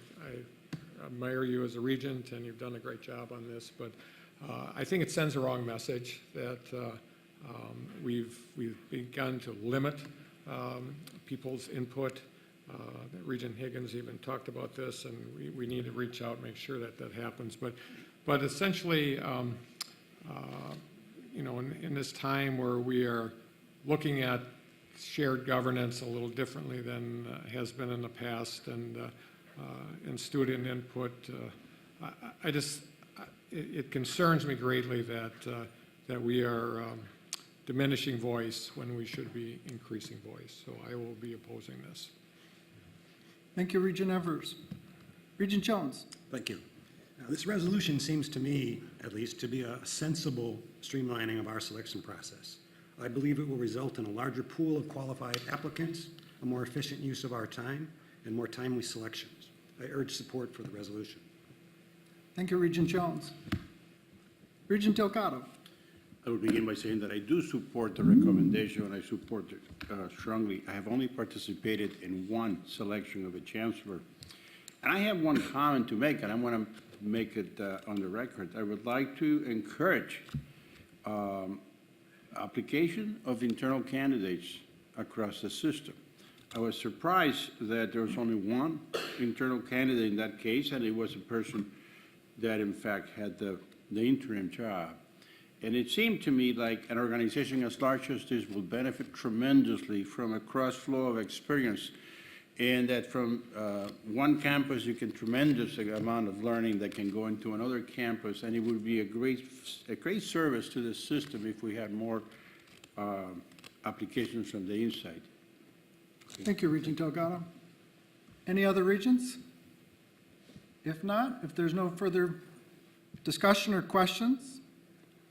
admire you as a regent, and you've done a great job on this. But I think it sends the wrong message that we've begun to limit people's input. Regent Higgins even talked about this, and we need to reach out and make sure that that happens. But essentially, you know, in this time where we are looking at shared governance a little differently than has been in the past, and student input, it concerns me greatly that we are diminishing voice when we should be increasing voice. So I will be opposing this. Thank you, Regent Evers. Regent Jones. Thank you. Now, this resolution seems to me, at least, to be a sensible streamlining of our selection process. I believe it will result in a larger pool of qualified applicants, a more efficient use of our time, and more timely selections. I urge support for the resolution. Thank you, Regent Jones. Regent Delgado. I would begin by saying that I do support the recommendation, and I support it strongly. I have only participated in one selection of a chancellor. And I have one comment to make, and I want to make it on the record. I would like to encourage application of internal candidates across the system. I was surprised that there was only one internal candidate in that case, and it was a person that in fact had the interim job. And it seemed to me like an organization as large as this will benefit tremendously from a cross-flow of experience, and that from one campus you can tremendous amount of learning that can go into another campus, and it would be a great service to the system if we had more applications from the inside. Thank you, Regent Delgado. Any other regents? If not, if there's no further discussion or questions,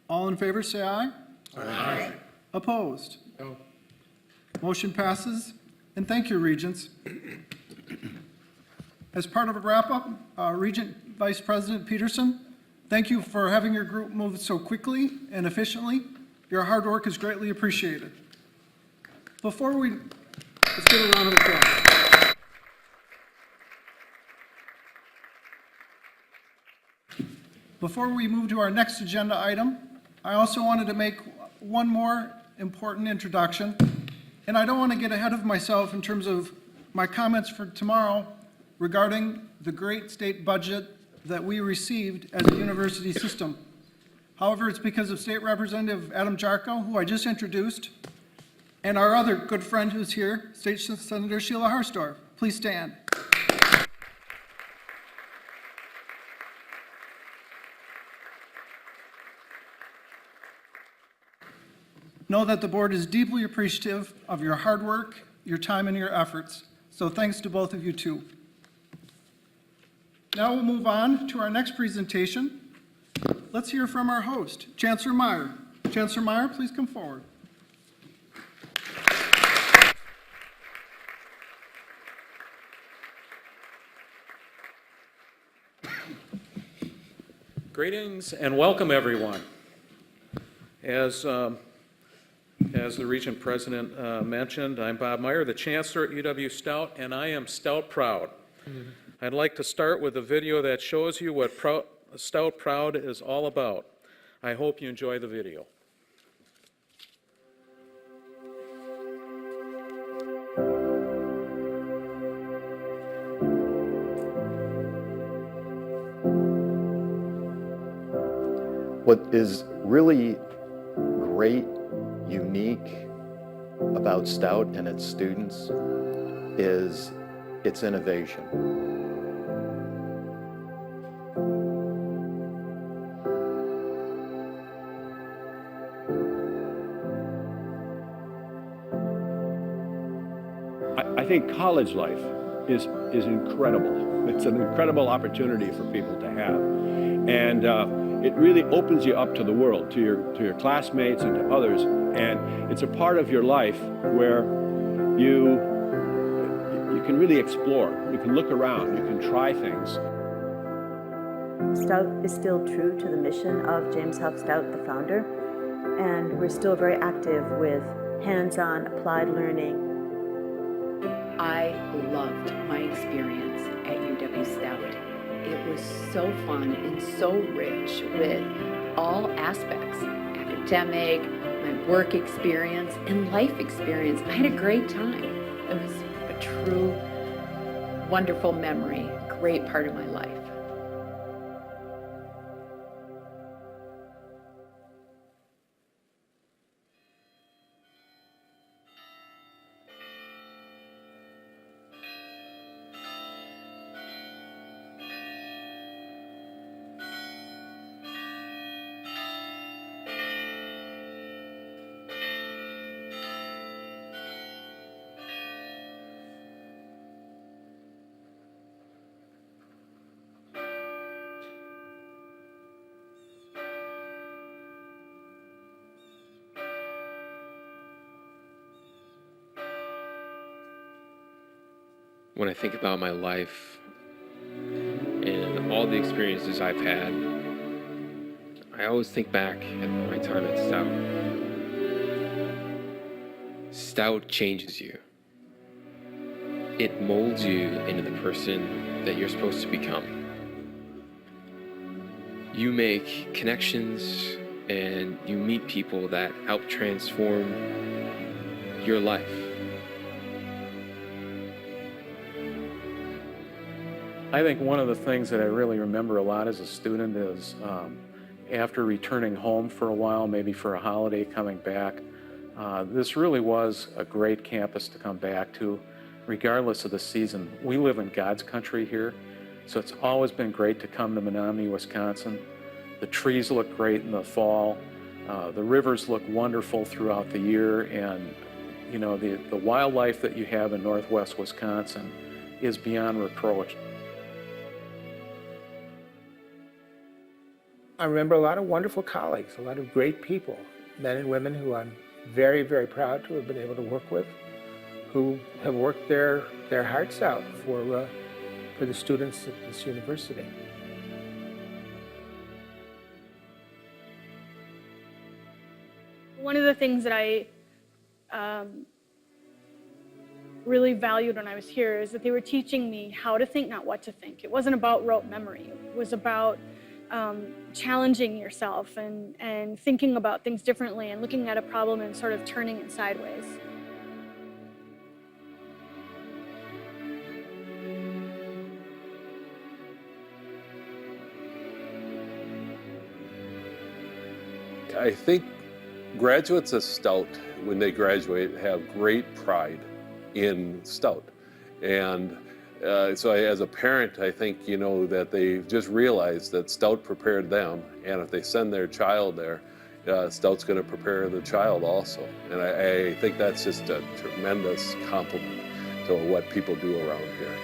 all in favor say aye. Aye. Opposed? No. Motion passes. And thank you, Regents. As part of a wrap-up, Regent Vice President Peterson, thank you for having your group move so quickly and efficiently. Your hard work is greatly appreciated. Let's give a round of applause. Before we move to our next agenda item, I also wanted to make one more important introduction. And I don't want to get ahead of myself in terms of my comments for tomorrow regarding the great state budget that we received as a university system. However, it's because of State Representative Adam Jarko, who I just introduced, and our other good friend who's here, State Senator Sheila Harsdorf. Please stand. Know that the board is deeply appreciative of your hard work, your time, and your efforts. So thanks to both of you too. Now we'll move on to our next presentation. Let's hear from our host, Chancellor Meyer. Chancellor Meyer, please come forward. Greetings and welcome, everyone. As the Regent President mentioned, I'm Bob Meyer, the Chancellor at UW-Stout, and I am Stout proud. I'd like to start with a video that shows you what Stout Proud is all about. I hope you enjoy the video. What is really great, unique about Stout and its students is its innovation. I think college life is incredible. It's an incredible opportunity for people to have. And it really opens you up to the world, to your classmates and to others. And it's a part of your life where you can really explore. You can look around. You can try things. Stout is still true to the mission of James Huff Stout, the founder, and we're still very active with hands-on applied learning. I loved my experience at UW-Stout. It was so fun and so rich with all aspects, academic, my work experience, and life experience. I had a great time. It was a true, wonderful memory, great part of my life. when I think about my life and all the experiences I've had, I always think back at my time at Stout. Stout changes you. It molds you into the person that you're supposed to become. You make connections and you meet people that help transform your life. I think one of the things that I really remember a lot as a student is after returning home for a while, maybe for a holiday coming back, this really was a great campus to come back to, regardless of the season. We live in God's country here, so it's always been great to come to Menominee, Wisconsin. The trees look great in the fall. The rivers look wonderful throughout the year, and you know, the wildlife that you have in Northwest Wisconsin is beyond reproach. I remember a lot of wonderful colleagues, a lot of great people, men and women who I'm very, very proud to have been able to work with, who have worked their hearts out for the students at this university. One of the things that I really valued when I was here is that they were teaching me how to think, not what to think. It wasn't about rote memory. It was about challenging yourself and thinking about things differently and looking at a problem and sort of turning it sideways. I think graduates of Stout, when they graduate, have great pride in Stout. And so as a parent, I think, you know, that they just realize that Stout prepared them, and if they send their child there, Stout's going to prepare the child also. And I think that's just a tremendous compliment to what people do around here.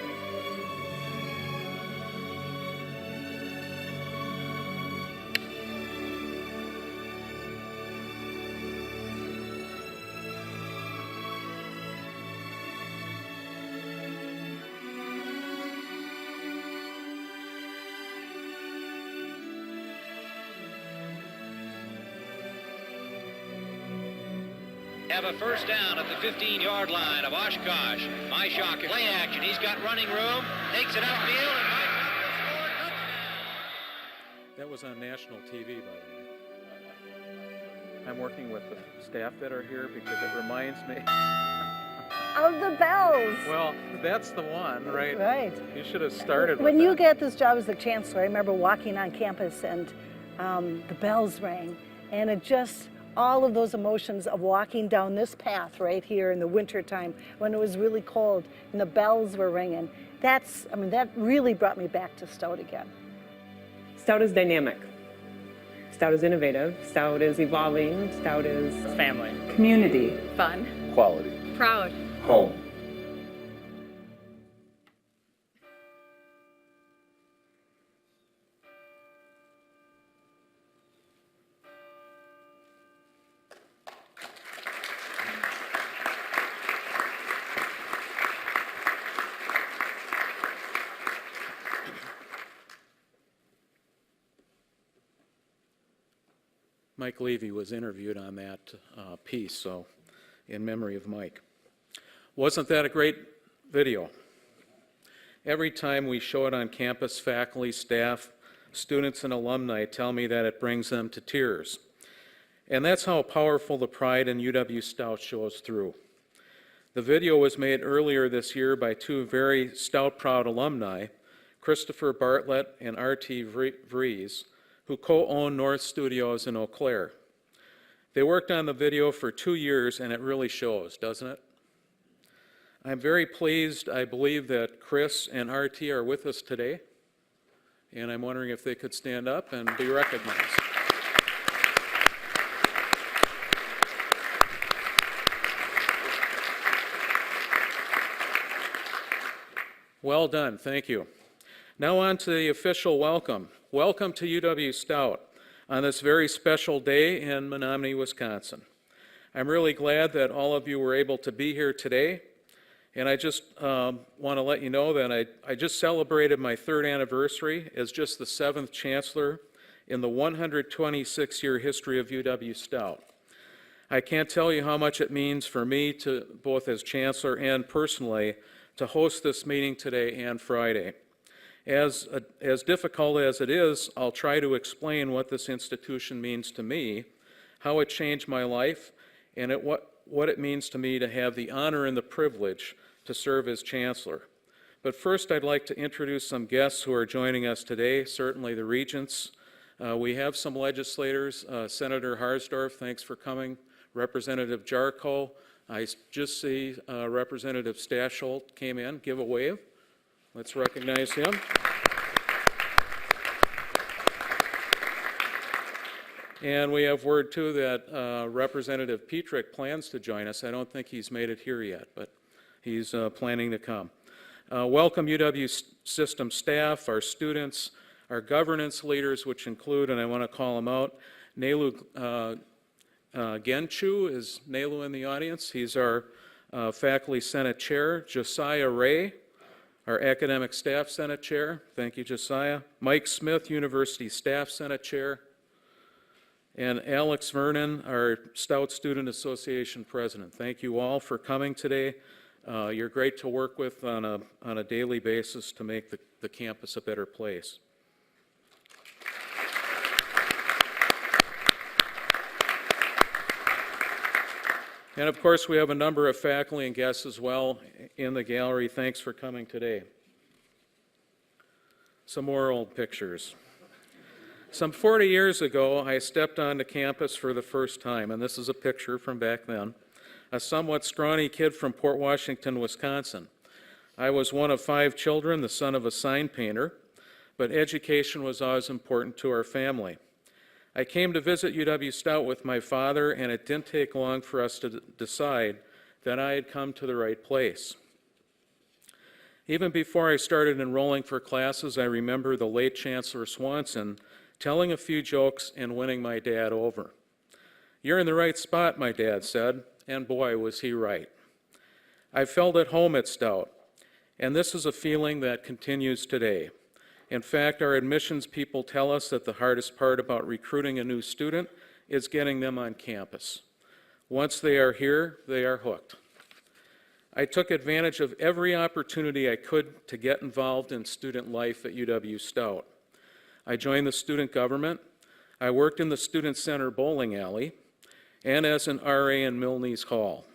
Have a first down at the 15-yard line of Oshkosh. Myshak, play action. He's got running room. Takes it outfield, and Myshak will score a touchdown. That was on national TV, by the way. I'm working with the staff that are here because it reminds me. Of the bells. Well, that's the one, right? Right. You should have started with When you that. get this job as the chancellor, I remember walking on campus and the bells rang, and it just, all of those emotions of walking down this path right here in the wintertime when it was really cold and the bells were ringing, that really brought me back to Stout again. Stout is dynamic. Stout is innovative. Stout is evolving. Stout is family. Community. Fun. Quality. Proud. Home. Mike Levy was interviewed on that piece, so in memory of Mike. Wasn't that a great video? Every time we show it on campus, faculty, staff, students, and alumni tell me that it brings them to tears. And that's how powerful the pride in UW-Stout shows through. The video was made earlier this year by two very Stout proud alumni, Christopher Bartlett and R.T. Vries, who co-own North Studios in Eau Claire. They worked on the video for 2 years, and it really shows, doesn't it? I'm very pleased. I believe that Chris and RT are with us today, and I'm wondering if they could stand up and be recognized. Well done, thank you. Now on to the official welcome. Welcome to UW-Stout on this very special day in Menominee, Wisconsin. I'm really glad that all of you were able to be here today. And I just want to let you know that I just celebrated my 3rd anniversary as just the 7th chancellor in the 126-year history of UW-Stout. I can't tell you how much it means for me, to both as chancellor and personally, to host this meeting today and Friday. As difficult as it is, I'll try to explain what this institution means to me, how it changed my life, and what it means to me to have the honor and the privilege to serve as chancellor. But first, I'd like to introduce some guests who are joining us today, certainly the Regents. We have some legislators. Senator Harsdorf, thanks for coming. Representative Jarko. I just see Representative Stasholt came in. Give a wave. Let's recognize him. And we have word, too, that Representative Petrick plans to join us. I don't think he's made it here yet, but he's planning to come. Welcome UW system staff, our students, our governance leaders, which include, and I want to call them out, Nelu Genchu. Is Nelu in the audience? He's our Faculty Senate Chair. Josiah Ray, our Academic Staff Senate Chair. Thank you, Josiah. Mike Smith, University Staff Senate Chair. And Alex Vernon, our Stout Student Association President. Thank you all for coming today. You're great to work with on a daily basis to make the campus a better place. And of course, we have a number of faculty and guests as well in the gallery. Thanks for coming today. Some more old pictures. Some 40 years ago, I stepped onto campus for the first time, and this is a picture from back then. A somewhat scrawny kid from Port Washington, Wisconsin. I was one of 5 children, the son of a sign painter, but education was always important to our family. I came to visit UW-Stout with my father, and it didn't take long for us to decide that I had come to the right place. Even before I started enrolling for classes, I remember the late Chancellor Swanson telling a few jokes and winning my dad over. "You're in the right spot," my dad said, and boy, was he right. I felt at home at Stout, and this is a feeling that continues today. In fact, our admissions people tell us that the hardest part about recruiting a new student is getting them on campus. Once they are here, they are hooked. I took advantage of every opportunity I could to get involved in student life at UW-Stout. I joined the student government, I worked in the student center bowling alley, and as an RA in Milne's Hall.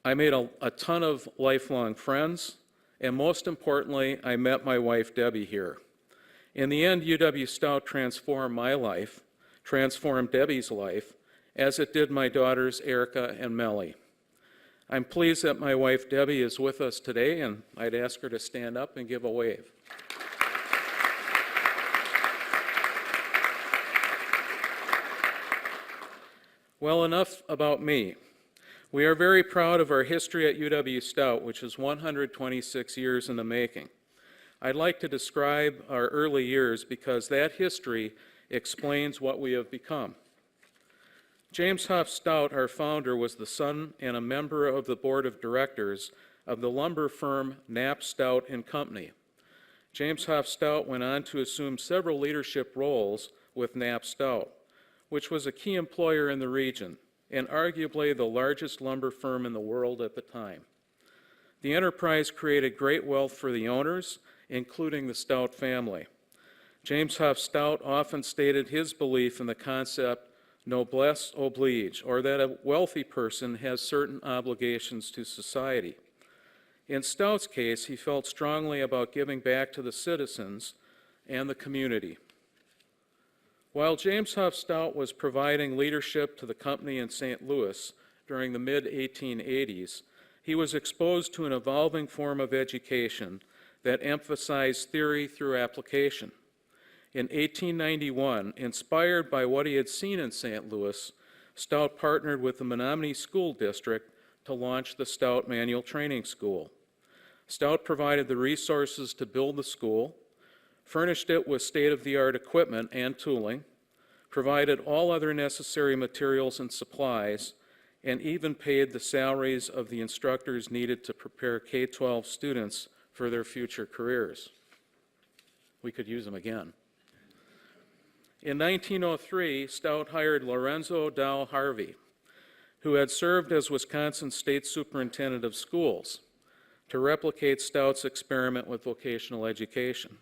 I made a ton of lifelong friends, and most importantly, I met my wife Debbie here. In the end, UW-Stout transformed my life, transformed Debbie's life, as it did my daughters Erica and Mellie. I'm pleased that my wife Debbie is with us today, and I'd ask her to stand up and give a wave. Well, enough about me. We are very proud of our history at UW-Stout, which is 126 years in the making. I'd like to describe our early years because that history explains what we have become. James Huff Stout, our founder, was the son and a member of the board of directors of the lumber firm Knapp, Stout & Company. James Huff Stout went on to assume several leadership roles with Knapp Stout, which was a key employer in the region and arguably the largest lumber firm in the world at the time. The enterprise created great wealth for the owners, including the Stout family. James Huff Stout often stated his belief in the concept noblesse oblige, or that a wealthy person has certain obligations to society. In Stout's case, he felt strongly about giving back to the citizens and the community. While James Huff Stout was providing leadership to the company in St. Louis during the mid-1880s, he was exposed to an evolving form of education that emphasized theory through application. In 1891, inspired by what he had seen in St. Louis, Stout partnered with the Menominee School District to launch the Stout Manual Training School. Stout provided the resources to build the school, furnished it with state-of-the-art equipment and tooling, provided all other necessary materials and supplies, and even paid the salaries of the instructors needed to prepare K-12 students for their future careers. We could use them again. In 1903, Stout hired Lorenzo Dow Harvey, who had served as Wisconsin's state superintendent of schools, to replicate Stout's experiment with vocational education.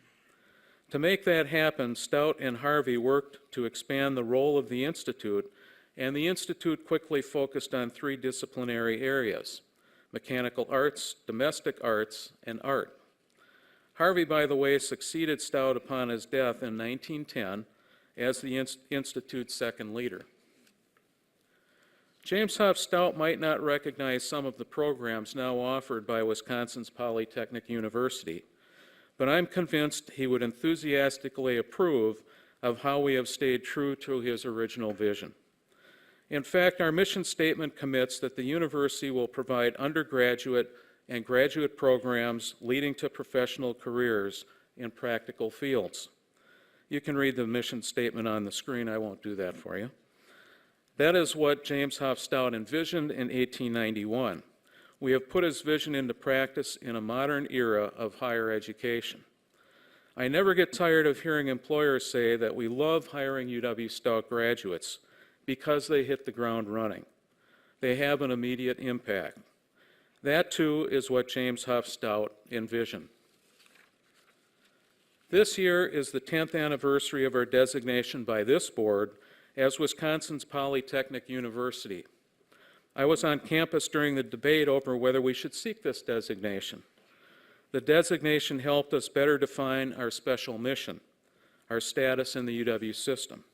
To make that happen, Stout and Harvey worked to expand the role of the Institute, and the Institute quickly focused on 3 disciplinary areas: mechanical arts, domestic arts, and art. Harvey, by the way, succeeded Stout upon his death in 1910 as the Institute's second leader. James Huff Stout might not recognize some of the programs now offered by Wisconsin's Polytechnic University, but I'm convinced he would enthusiastically approve of how we have stayed true to his original vision. In fact, our mission statement commits that the university will provide undergraduate and graduate programs leading to professional careers in practical fields. You can read the mission statement on the screen. I won't do that for you. That is what James Huff Stout envisioned in 1891. We have put his vision into practice in a modern era of higher education. I never get tired of hearing employers say that we love hiring UW-Stout graduates because they hit the ground running. They have an immediate impact. That, too, is what James Huff Stout envisioned. This year is the 10th anniversary of our designation by this board as Wisconsin's Polytechnic University. I was on campus during the debate over whether we should seek this designation. The designation helped us better define our special mission, our status in the UW system.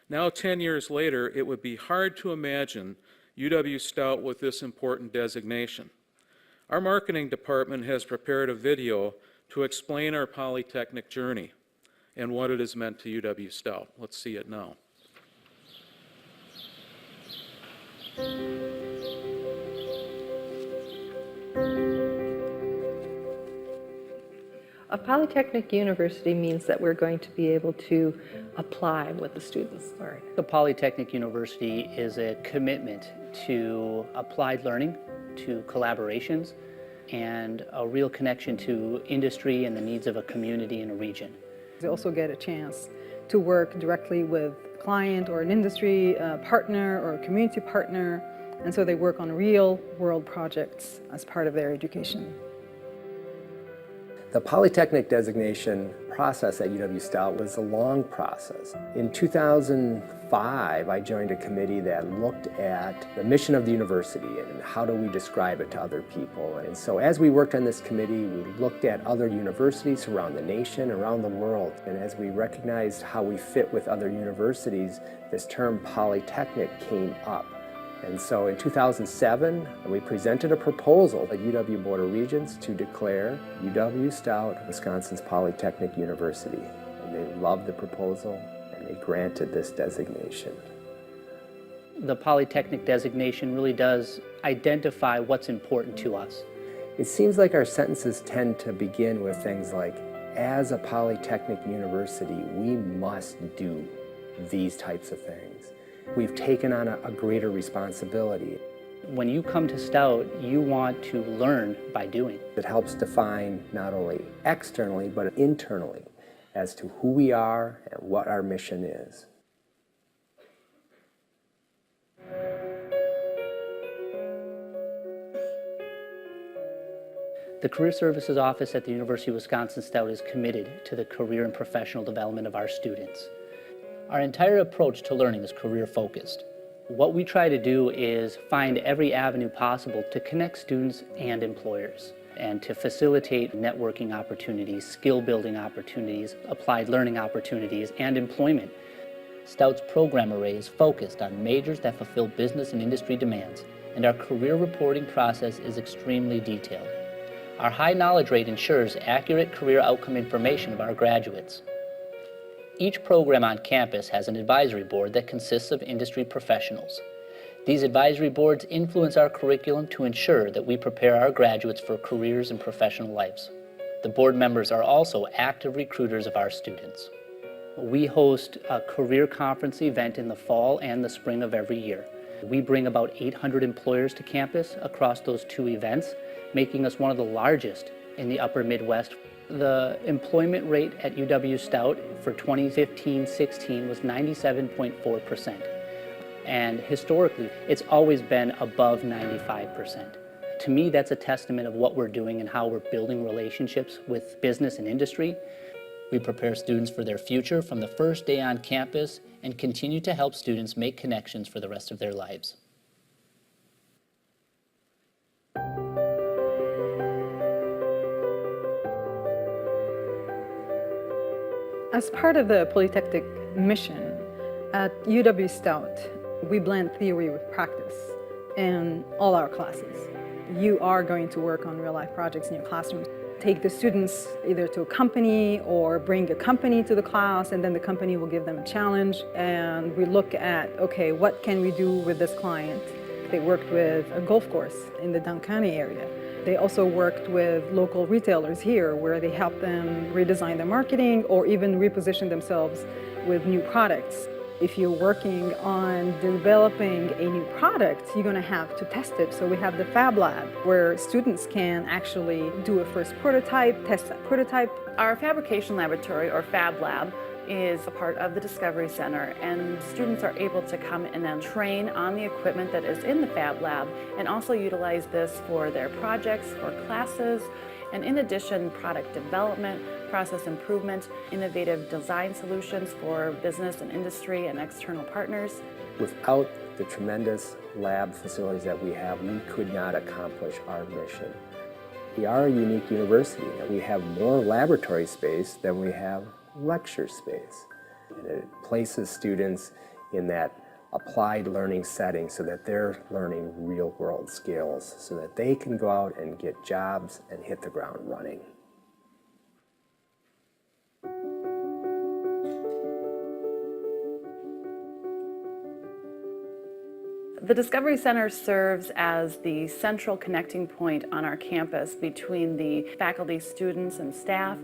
Now, 10 years later, it would be hard to imagine UW-Stout with this important designation. Our marketing department has prepared a video to explain our Polytechnic journey and what it has meant to UW-Stout. Let's see it now. A Polytechnic University means that we're going to be able to apply what the students learn. The Polytechnic University is a commitment to applied learning, to collaborations, and a real connection to industry and the needs of a community and a region. They also get a chance to work directly with a client or an industry partner or a community partner, and so they work on real world projects as part of their education. The Polytechnic designation process at UW-Stout was a long process. In 2005, I joined a committee that looked at the mission of the university and how do we describe it to other people. And so as we worked on this committee, we looked at other universities around the nation, around the world. And as we recognized how we fit with other universities, this term Polytechnic came up. And so in 2007, we presented a proposal at UW Board of Regents to declare UW-Stout Wisconsin's Polytechnic University. And they loved the proposal, and they granted this designation. The Polytechnic designation really does identify what's important to us. It seems like our sentences tend to begin with things like, as a Polytechnic University, we must do these types of things. We've taken on a greater responsibility. When you come to Stout, you want to learn by doing. It helps define not only externally, but internally as to who we are and what our mission is. The Career Services Office at the University of Wisconsin-Stout is committed to the career and professional development of our students. Our entire approach to learning is career-focused. What we try to do is find every avenue possible to connect students and employers and to facilitate networking opportunities, skill-building opportunities, applied learning opportunities, and employment. Stout's program array is focused on majors that fulfill business and industry demands, and our career reporting process is extremely detailed. Our high knowledge rate ensures accurate career outcome information of our graduates. Each program on campus has an advisory board that consists of industry professionals. These advisory boards influence our curriculum to ensure that we prepare our graduates for careers and professional lives. The board members are also active recruiters of our students. We host a career conference event in the fall and the spring of every year. We bring about 800 employers to campus across those 2 events, making us one of the largest in the upper Midwest. The employment rate at UW-Stout for 2015-16 was 97.4%. And historically, it's always been above 95%. To me, that's a testament of what we're doing and how we're building relationships with business and industry. We prepare students for their future from the first day on campus and continue to help students make connections for the rest of their lives. As part of the Polytechnic mission at UW-Stout, we blend theory with practice in all our classes. You are going to work on real-life projects in your classroom. Take the students either to a company or bring a company to the class, and then the company will give them a challenge. And we look at, okay, what can we do with this client? They worked with a golf course in the Dunn County area. They also worked with local retailers here where they helped them redesign their marketing or even reposition themselves with new products. If you're working on developing a new product, you're going to have to test it. So we have the Fab Lab where students can actually do a first prototype, test that prototype. Our fabrication laboratory, or Fab Lab, is a part of the Discovery Center, and students are able to come in and train on the equipment that is in the Fab Lab and also utilize this for their projects, for classes, and in addition, product development, process improvement, innovative design solutions for business and industry and external partners. Without the tremendous lab facilities that we have, we could not accomplish our mission. We are a unique university. We have more laboratory space than we have lecture space. And it places students in that applied learning setting so that they're learning real-world skills so that they can go out and get jobs and hit the ground running. The Discovery Center serves as the central connecting point on our campus between the faculty, students, and staff,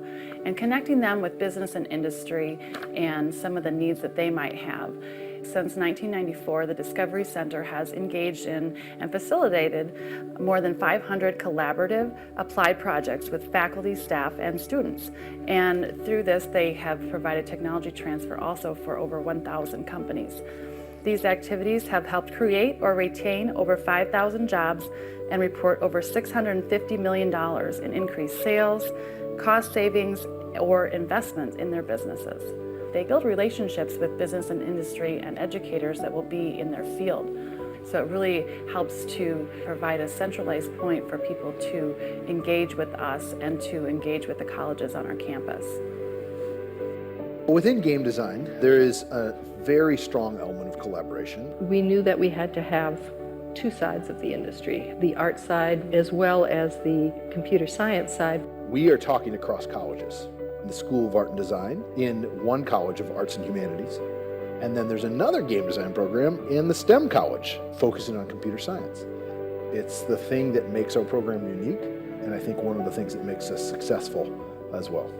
and connecting them with business and industry and some of the needs that they might have. Since 1994, the Discovery Center has engaged in and facilitated more than 500 collaborative applied projects with faculty, staff, and students. And through this, they have provided technology transfer also for over 1,000 companies. These activities have helped create or retain over 5,000 jobs and report over $650 million in increased sales, cost savings, or investment in their businesses. They build relationships with business and industry and educators that will be in their field. So it really helps to provide a centralized point for people to engage with us and to engage with the colleges on our campus. Within game design, there is a very strong element of collaboration. We knew that we had to have 2 sides of the industry, the art side as well as the computer science side. We are talking across colleges. In the School of Art and Design, in one college of Arts and Humanities, and then there's another game design program in the STEM college focusing on computer science. It's the thing that makes our program unique, and I think one of the things that makes us successful as well.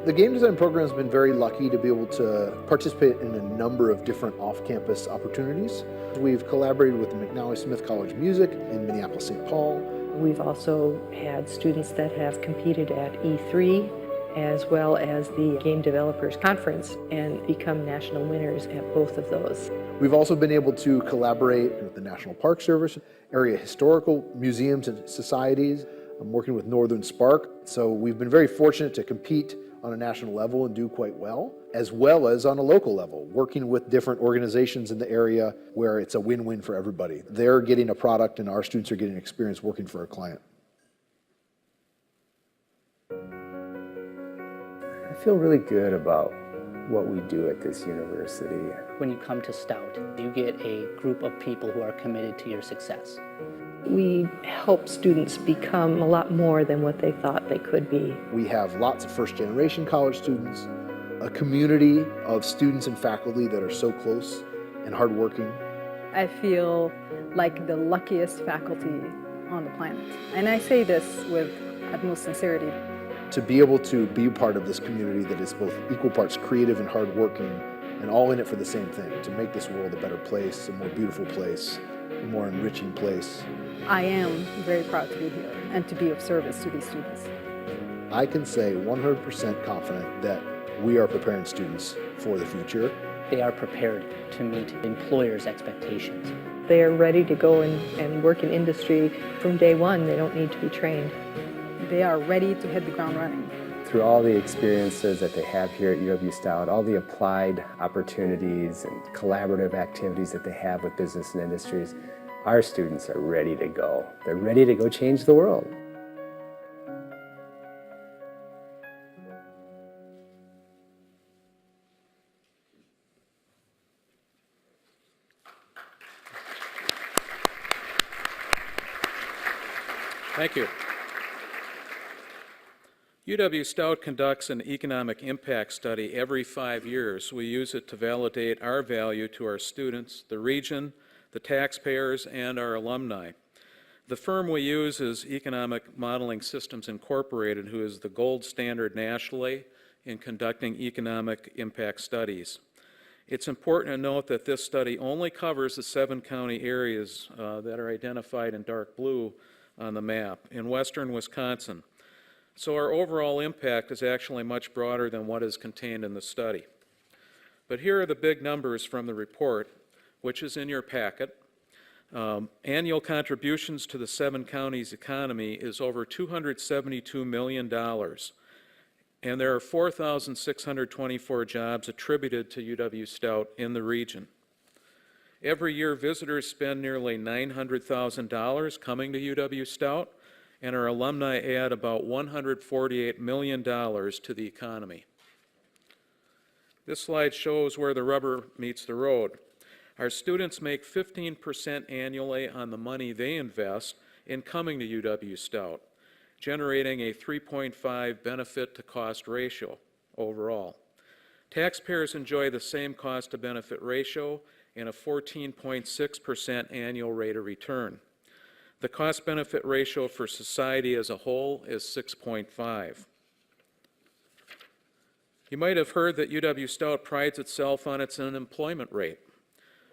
The game design program has been very lucky to be able to participate in a number of different off-campus opportunities. We've collaborated with the McNally Smith College of Music in Minneapolis-St. Paul. We've also had students that have competed at E3 as well as the Game Developers Conference and become national winners at both of those. We've also been able to collaborate with the National Park Service, area historical museums and societies. I'm working with Northern Spark, so we've been very fortunate to compete on a national level and do quite well as on a local level, working with different organizations in the area where it's a win-win for everybody. They're getting a product and our students are getting experience working for a client. I feel really good about what we do at this university. When you come to Stout, you get a group of people who are committed to your success. We help students become a lot more than what they thought they could be. We have lots of first-generation college students, a community of students and faculty that are so close and hardworking. I feel like the luckiest faculty on the planet. And I say this with utmost sincerity. To be able to be part of this community that is both equal parts creative and hardworking and all in it for the same thing, to make this world a better place, a more beautiful place, a more enriching place. I am very proud to be here and to be of service to these students. I can say 100% confident that we are preparing students for the future. They are prepared to meet employers' expectations. They are ready to go and work in industry from day one. They don't need to be trained. They are ready to hit the ground running. Through all the experiences that they have here at UW-Stout, all the applied opportunities and collaborative activities that they have with business and industries, our students are ready to go. They're ready to go change the world. Thank you. UW-Stout conducts an economic impact study every 5 years. We use it to validate our value to our students, the region, the taxpayers, and our alumni. The firm we use is Economic Modeling Systems Incorporated, who is the gold standard nationally in conducting economic impact studies. It's important to note that this study only covers the 7 county areas that are identified in dark blue on the map in western Wisconsin. So our overall impact is actually much broader than what is contained in the study. But here are the big numbers from the report, which is in your packet. Annual contributions to the 7 counties' economy is over $272 million, and there are 4,624 jobs attributed to UW-Stout in the region. Every year, visitors spend nearly $900,000 coming to UW-Stout, and our alumni add about $148 million to the economy. This slide shows where the rubber meets the road. Our students make 15% annually on the money they invest in coming to UW-Stout, generating a 3.5 benefit to cost ratio overall. Taxpayers enjoy the same cost to benefit ratio and a 14.6% annual rate of return. The cost-benefit ratio for society as a whole is 6.5. You might have heard that UW-Stout prides itself on its unemployment rate.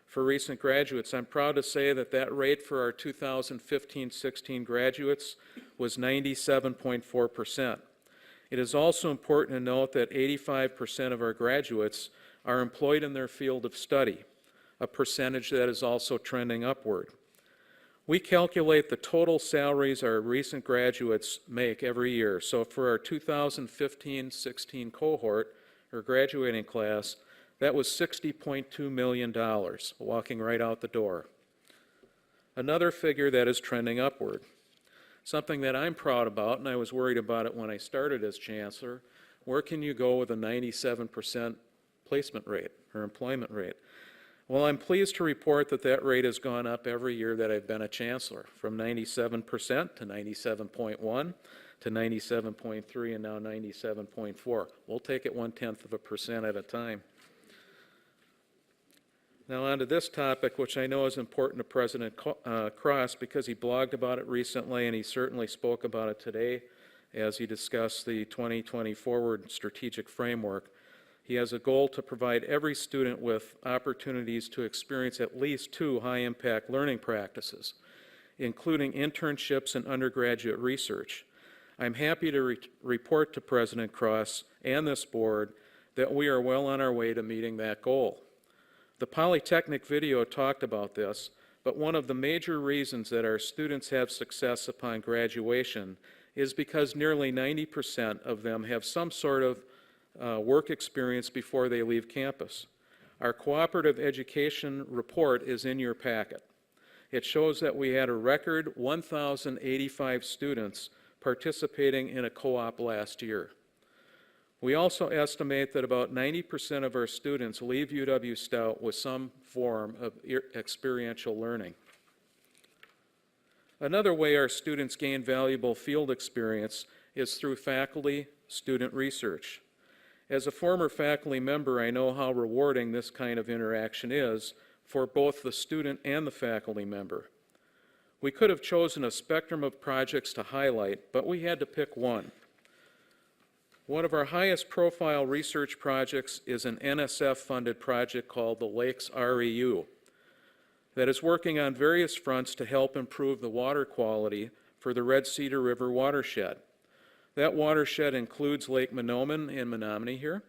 For recent graduates, I'm proud to say that that rate for our 2015-16 graduates was 97.4%. It is also important to note that 85% of our graduates are employed in their field of study, a percentage that is also trending upward. We calculate the total salaries our recent graduates make every year. So for our 2015-16 cohort, or graduating class, that was $60.2 million, walking right out the door. Another figure that is trending upward. Something that I'm proud about, and I was worried about it when I started as chancellor, where can you go with a 97% placement rate or employment rate? Well, I'm pleased to report that that rate has gone up every year that I've been a chancellor, from 97% to 97.1 to 97.3 and now 97.4. We'll take it 0.1% at a time. Now on to this topic, which I know is important to President Cross because he blogged about it recently and he certainly spoke about it today as he discussed the 2020 Forward Strategic Framework. He has a goal to provide every student with opportunities to experience at least 2 high-impact learning practices, including internships and undergraduate research. I'm happy to report to President Cross and this board that we are well on our way to meeting that goal. The Polytechnic video talked about this, but one of the major reasons that our students have success upon graduation is because nearly 90% of them have some sort of work experience before they leave campus. Our cooperative education report is in your packet. It shows that we had a record 1,085 students participating in a co-op last year. We also estimate that about 90% of our students leave UW-Stout with some form of experiential learning. Another way our students gain valuable field experience is through faculty-student research. As a former faculty member, I know how rewarding this kind of interaction is for both the student and the faculty member. We could have chosen a spectrum of projects to highlight, but we had to pick one. One of our highest profile research projects is an NSF-funded project called the Lakes REU that is working on various fronts to help improve the water quality for the Red Cedar River watershed. That watershed includes Lake Menomin in Menominee here,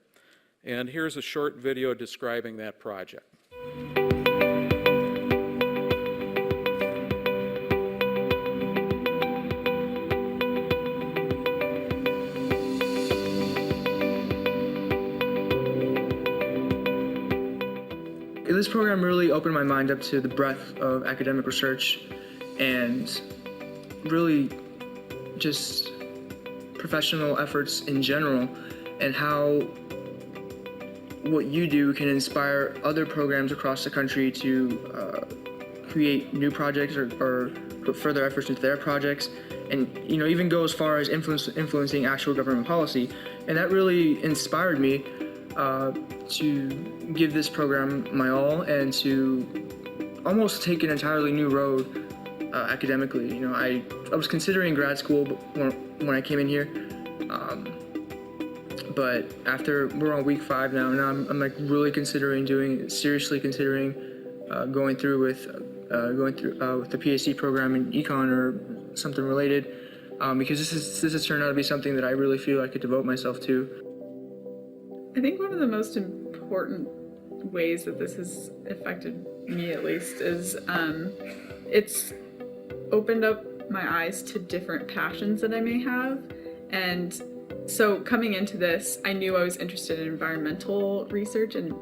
and here's a short video describing that project. This program really opened my mind up to the breadth of academic research and really just professional efforts in general, and how what you do can inspire other programs across the country to create new projects or put further efforts into their projects, and even go as far as influencing actual government policy. And that really inspired me to give this program my all and to almost take an entirely new road academically. I was considering grad school when I came in here, but after we're on week 5 now, I'm like really seriously considering going through with the PhD program in econ or something related, because this has turned out to be something that I really feel I could devote myself to. I think one of the most important ways that this has affected me, at least, is it's opened up my eyes to different passions that I may have. And so coming into this, I knew I was interested in environmental research and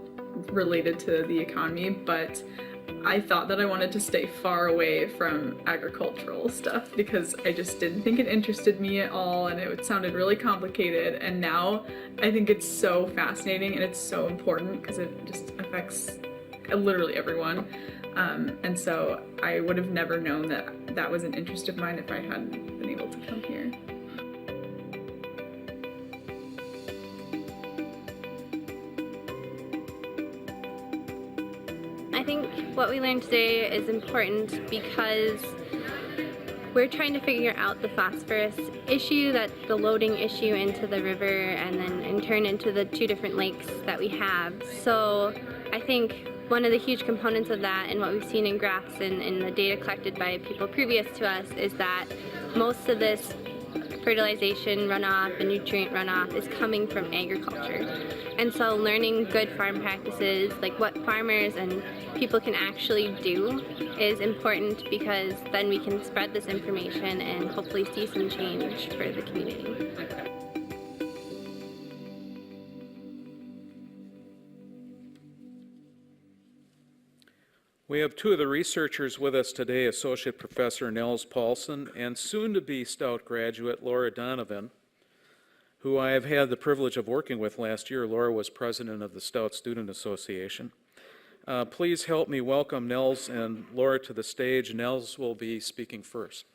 related to the economy, but I thought that I wanted to stay far away from agricultural stuff because I just didn't think it interested me at all, and it sounded really complicated. And now I think it's so fascinating and it's so important because it just affects literally everyone. And so I would have never known that that was an interest of mine if I hadn't been able to come here. I think what we learned today is important because we're trying to figure out the phosphorus issue, that's the loading issue into the river and then in turn into the 2 different lakes that we have. So I think one of the huge components of that and what we've seen in graphs and in the data collected by people previous to us is that most of this fertilization runoff and nutrient runoff is coming from agriculture. And so learning good farm practices, like what farmers and people can actually do, is important because then we can spread this information and hopefully see some change for the community. We have 2 of the researchers with us today, Associate Professor Nels Paulson and soon-to-be Stout graduate Laura Donovan, who I have had the privilege of working with last year. Laura was president of the Stout Student Association. Please help me welcome Nels and Laura to the stage. Nels will be speaking first.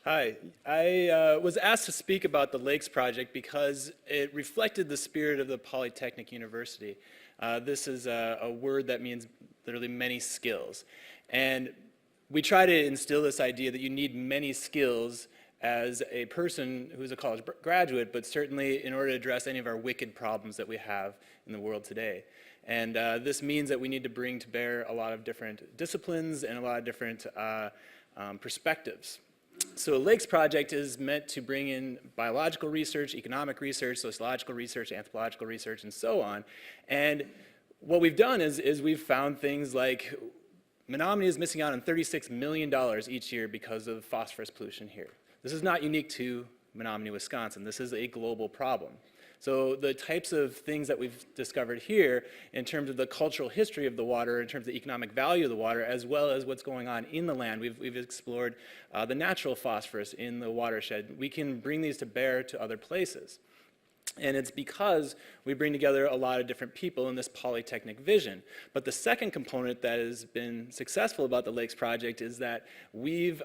Hi, I was asked to speak about the Lakes Project because it reflected the spirit of the Polytechnic University. This is a word that means literally many skills. And we try to instill this idea that you need many skills as a person who's a college graduate, but certainly in order to address any of our wicked problems that we have in the world today. And this means that we need to bring to bear a lot of different disciplines and a lot of different perspectives. So the Lakes Project is meant to bring in biological research, economic research, sociological research, anthropological research, and so on. And what we've done is we've found things like Menominee is missing out on $36 million each year because of phosphorus pollution here. This is not unique to Menominee, Wisconsin. This is a global problem. So the types of things that we've discovered here in terms of the cultural history of the water, in terms of the economic value of the water, as well as what's going on in the land, we've explored the natural phosphorus in the watershed. We can bring these to bear to other places. And it's because we bring together a lot of different people in this polytechnic vision. But the second component that has been successful about the Lakes Project is that we've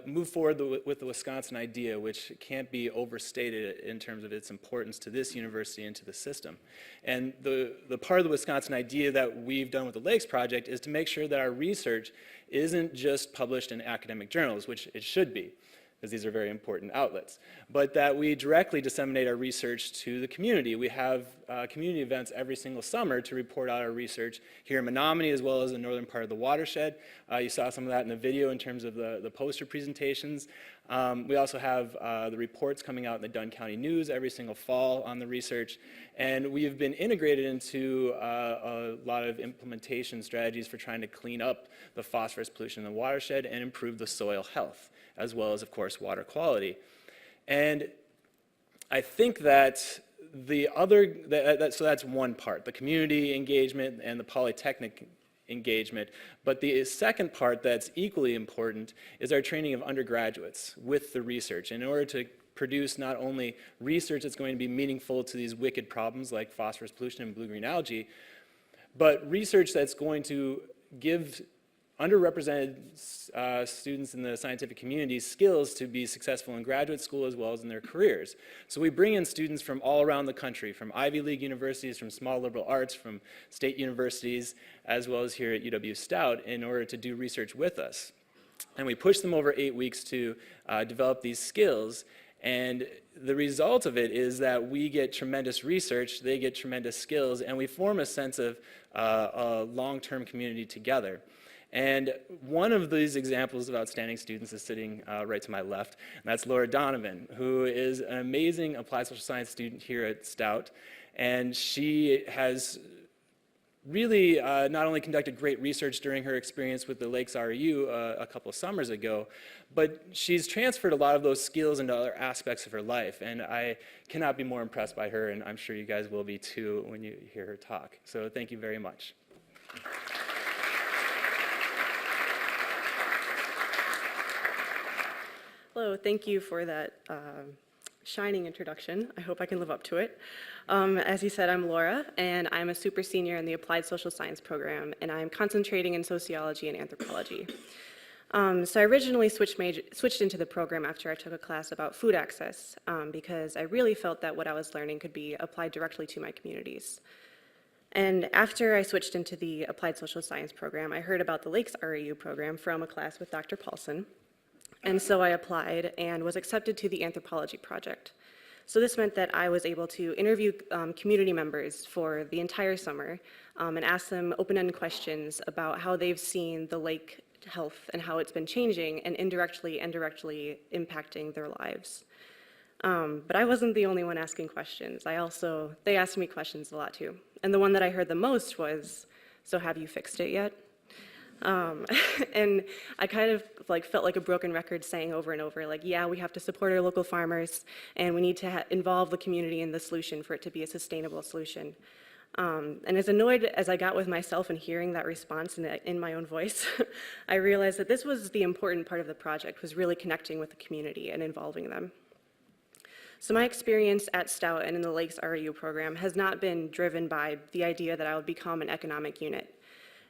moved forward with the Wisconsin idea, which can't be overstated in terms of its importance to this university and to the system. And the part of the Wisconsin idea that we've done with the Lakes Project is to make sure that our research isn't just published in academic journals, which it should be, because these are very important outlets, but that we directly disseminate our research to the community. We have community events every single summer to report out our research here in Menominee as well as the northern part of the watershed. You saw some of that in the video in terms of the poster presentations. We also have the reports coming out in the Dunn County News every single fall on the research, and we've been integrated into a lot of implementation strategies for trying to clean up the phosphorus pollution in the watershed and improve the soil health, as well as, of course, water quality. And I think that so that's one part, the community engagement and the polytechnic engagement. But the second part that's equally important is our training of undergraduates with the research in order to produce not only research that's going to be meaningful to these wicked problems like phosphorus pollution and blue-green algae, but research that's going to give underrepresented students in the scientific community skills to be successful in graduate school as well as in their careers. So we bring in students from all around the country, from Ivy League universities, from small liberal arts, from state universities, as well as here at UW-Stout in order to do research with us. And we push them over 8 weeks to develop these skills. And the result of it is that we get tremendous research, they get tremendous skills, and we form a sense of a long-term community together. And one of these examples of outstanding students is sitting right to my left, and that's Laura Donovan, who is an amazing applied social science student here at Stout. And she has really not only conducted great research during her experience with the Lakes REU a couple of summers ago, but she's transferred a lot of those skills into other aspects of her life. And I cannot be more impressed by her, and I'm sure you guys will be too when you hear her talk. So thank you very much. Hello, thank you for that shining introduction. I hope I can live up to it. As you said, I'm Laura, and I'm a super senior in the Applied Social Science program, and I'm concentrating in sociology and anthropology. So I originally switched into the program after I took a class about food access, because I really felt that what I was learning could be applied directly to my communities. And after I switched into the Applied Social Science program, I heard about the Lakes REU program from a class with Dr. Paulson. And so I applied and was accepted to the anthropology project. So this meant that I was able to interview community members for the entire summer and ask them open-ended questions about how they've seen the lake health and how it's been changing and indirectly and directly impacting their lives. But I wasn't the only one asking questions. They asked me questions a lot too. And the one that I heard the most was, so have you fixed it yet? And I kind of felt like a broken record saying over and over, yeah, we have to support our local farmers and we need to involve the community in the solution for it to be a sustainable solution. And as annoyed as I got with myself and hearing that response in my own voice, I realized that this was the important part of the project, was really connecting with the community and involving them. So my experience at Stout and in the Lakes REU program has not been driven by the idea that I would become an economic unit.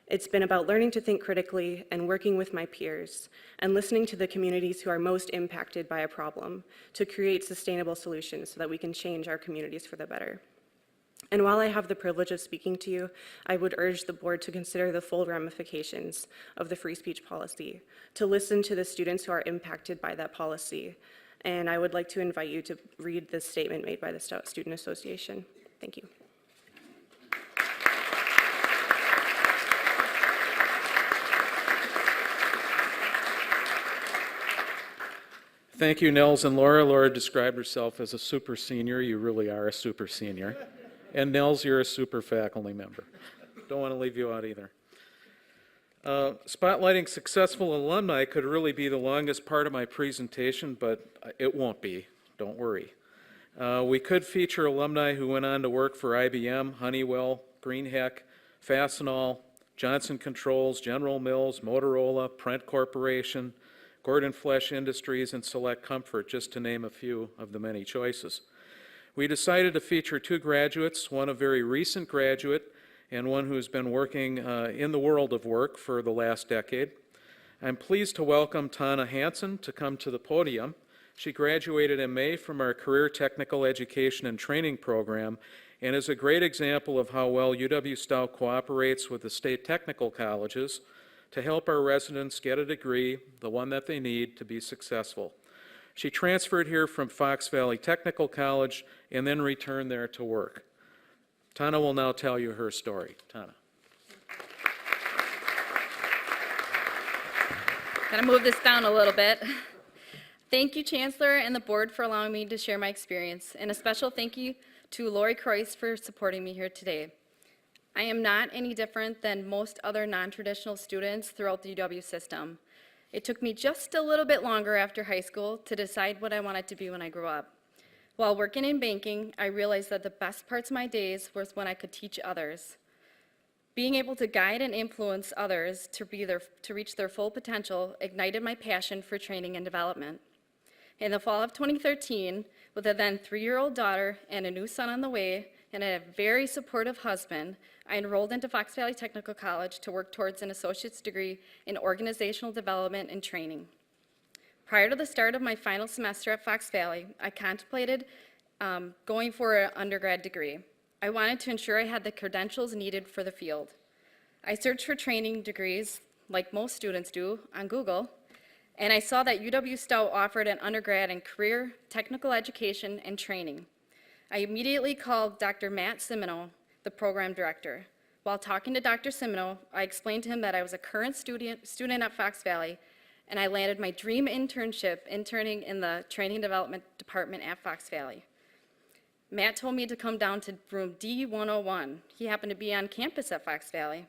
It's been about learning to think critically and working with my peers and listening to the communities who are most impacted by a problem to create sustainable solutions so that we can change our communities for the better. And while I have the privilege of speaking to you, I would urge the board to consider the full ramifications of the free speech policy, to listen to the students who are impacted by that policy. And I would like to invite you to read the statement made by the Stout Student Association. Thank you. Thank you, Nels and Laura. Laura described herself as a super senior. You really are a super senior. And Nels, you're a super faculty member. Don't want to leave you out either. Spotlighting successful alumni could really be the longest part of my presentation, but it won't be. Don't worry. We could feature alumni who went on to work for IBM, Honeywell, Greenheck, Fastenal, Johnson Controls, General Mills, Motorola, Prent Corporation, Gordon Flesh Industries, and Select Comfort, just to name a few of the many choices. We decided to feature two graduates, one a very recent graduate and one who's been working in the world of work for the last decade. I'm pleased to welcome Tana Hansen to come to the podium. She graduated in May from our Career Technical Education and Training program and is a great example of how well UW-Stout cooperates with the state technical colleges to help our residents get a degree, the one that they need to be successful. She transferred here from Fox Valley Technical College and then returned there to work. Tana will now tell you her story. Tana. Gotta move this down a little bit. Thank you, Chancellor and the board, for allowing me to share my experience, and a special thank you to Lori Croyce for supporting me here today. I am not any different than most other non-traditional students throughout the UW system. It took me just a little bit longer after high school to decide what I wanted to be when I grew up. While working in banking, I realized that the best parts of my days was when I could teach others. Being able to guide and influence others to reach their full potential ignited my passion for training and development. In the fall of 2013, with a then 3-year-old daughter and a new son on the way, and a very supportive husband, I enrolled into Fox Valley Technical College to work towards an associate's degree in organizational development and training. Prior to the start of my final semester at Fox Valley, I contemplated going for an undergrad degree. I wanted to ensure I had the credentials needed for the field. I searched for training degrees, like most students do, on Google, and I saw that UW-Stout offered an undergrad in career, technical education, and training. I immediately called Dr. Matt Simino, the program director. While talking to Dr. Simino, I explained to him that I was a current student at Fox Valley, and I landed my dream internship interning in the training and development department at Fox Valley. Matt told me to come down to room D101. He happened to be on campus at Fox Valley.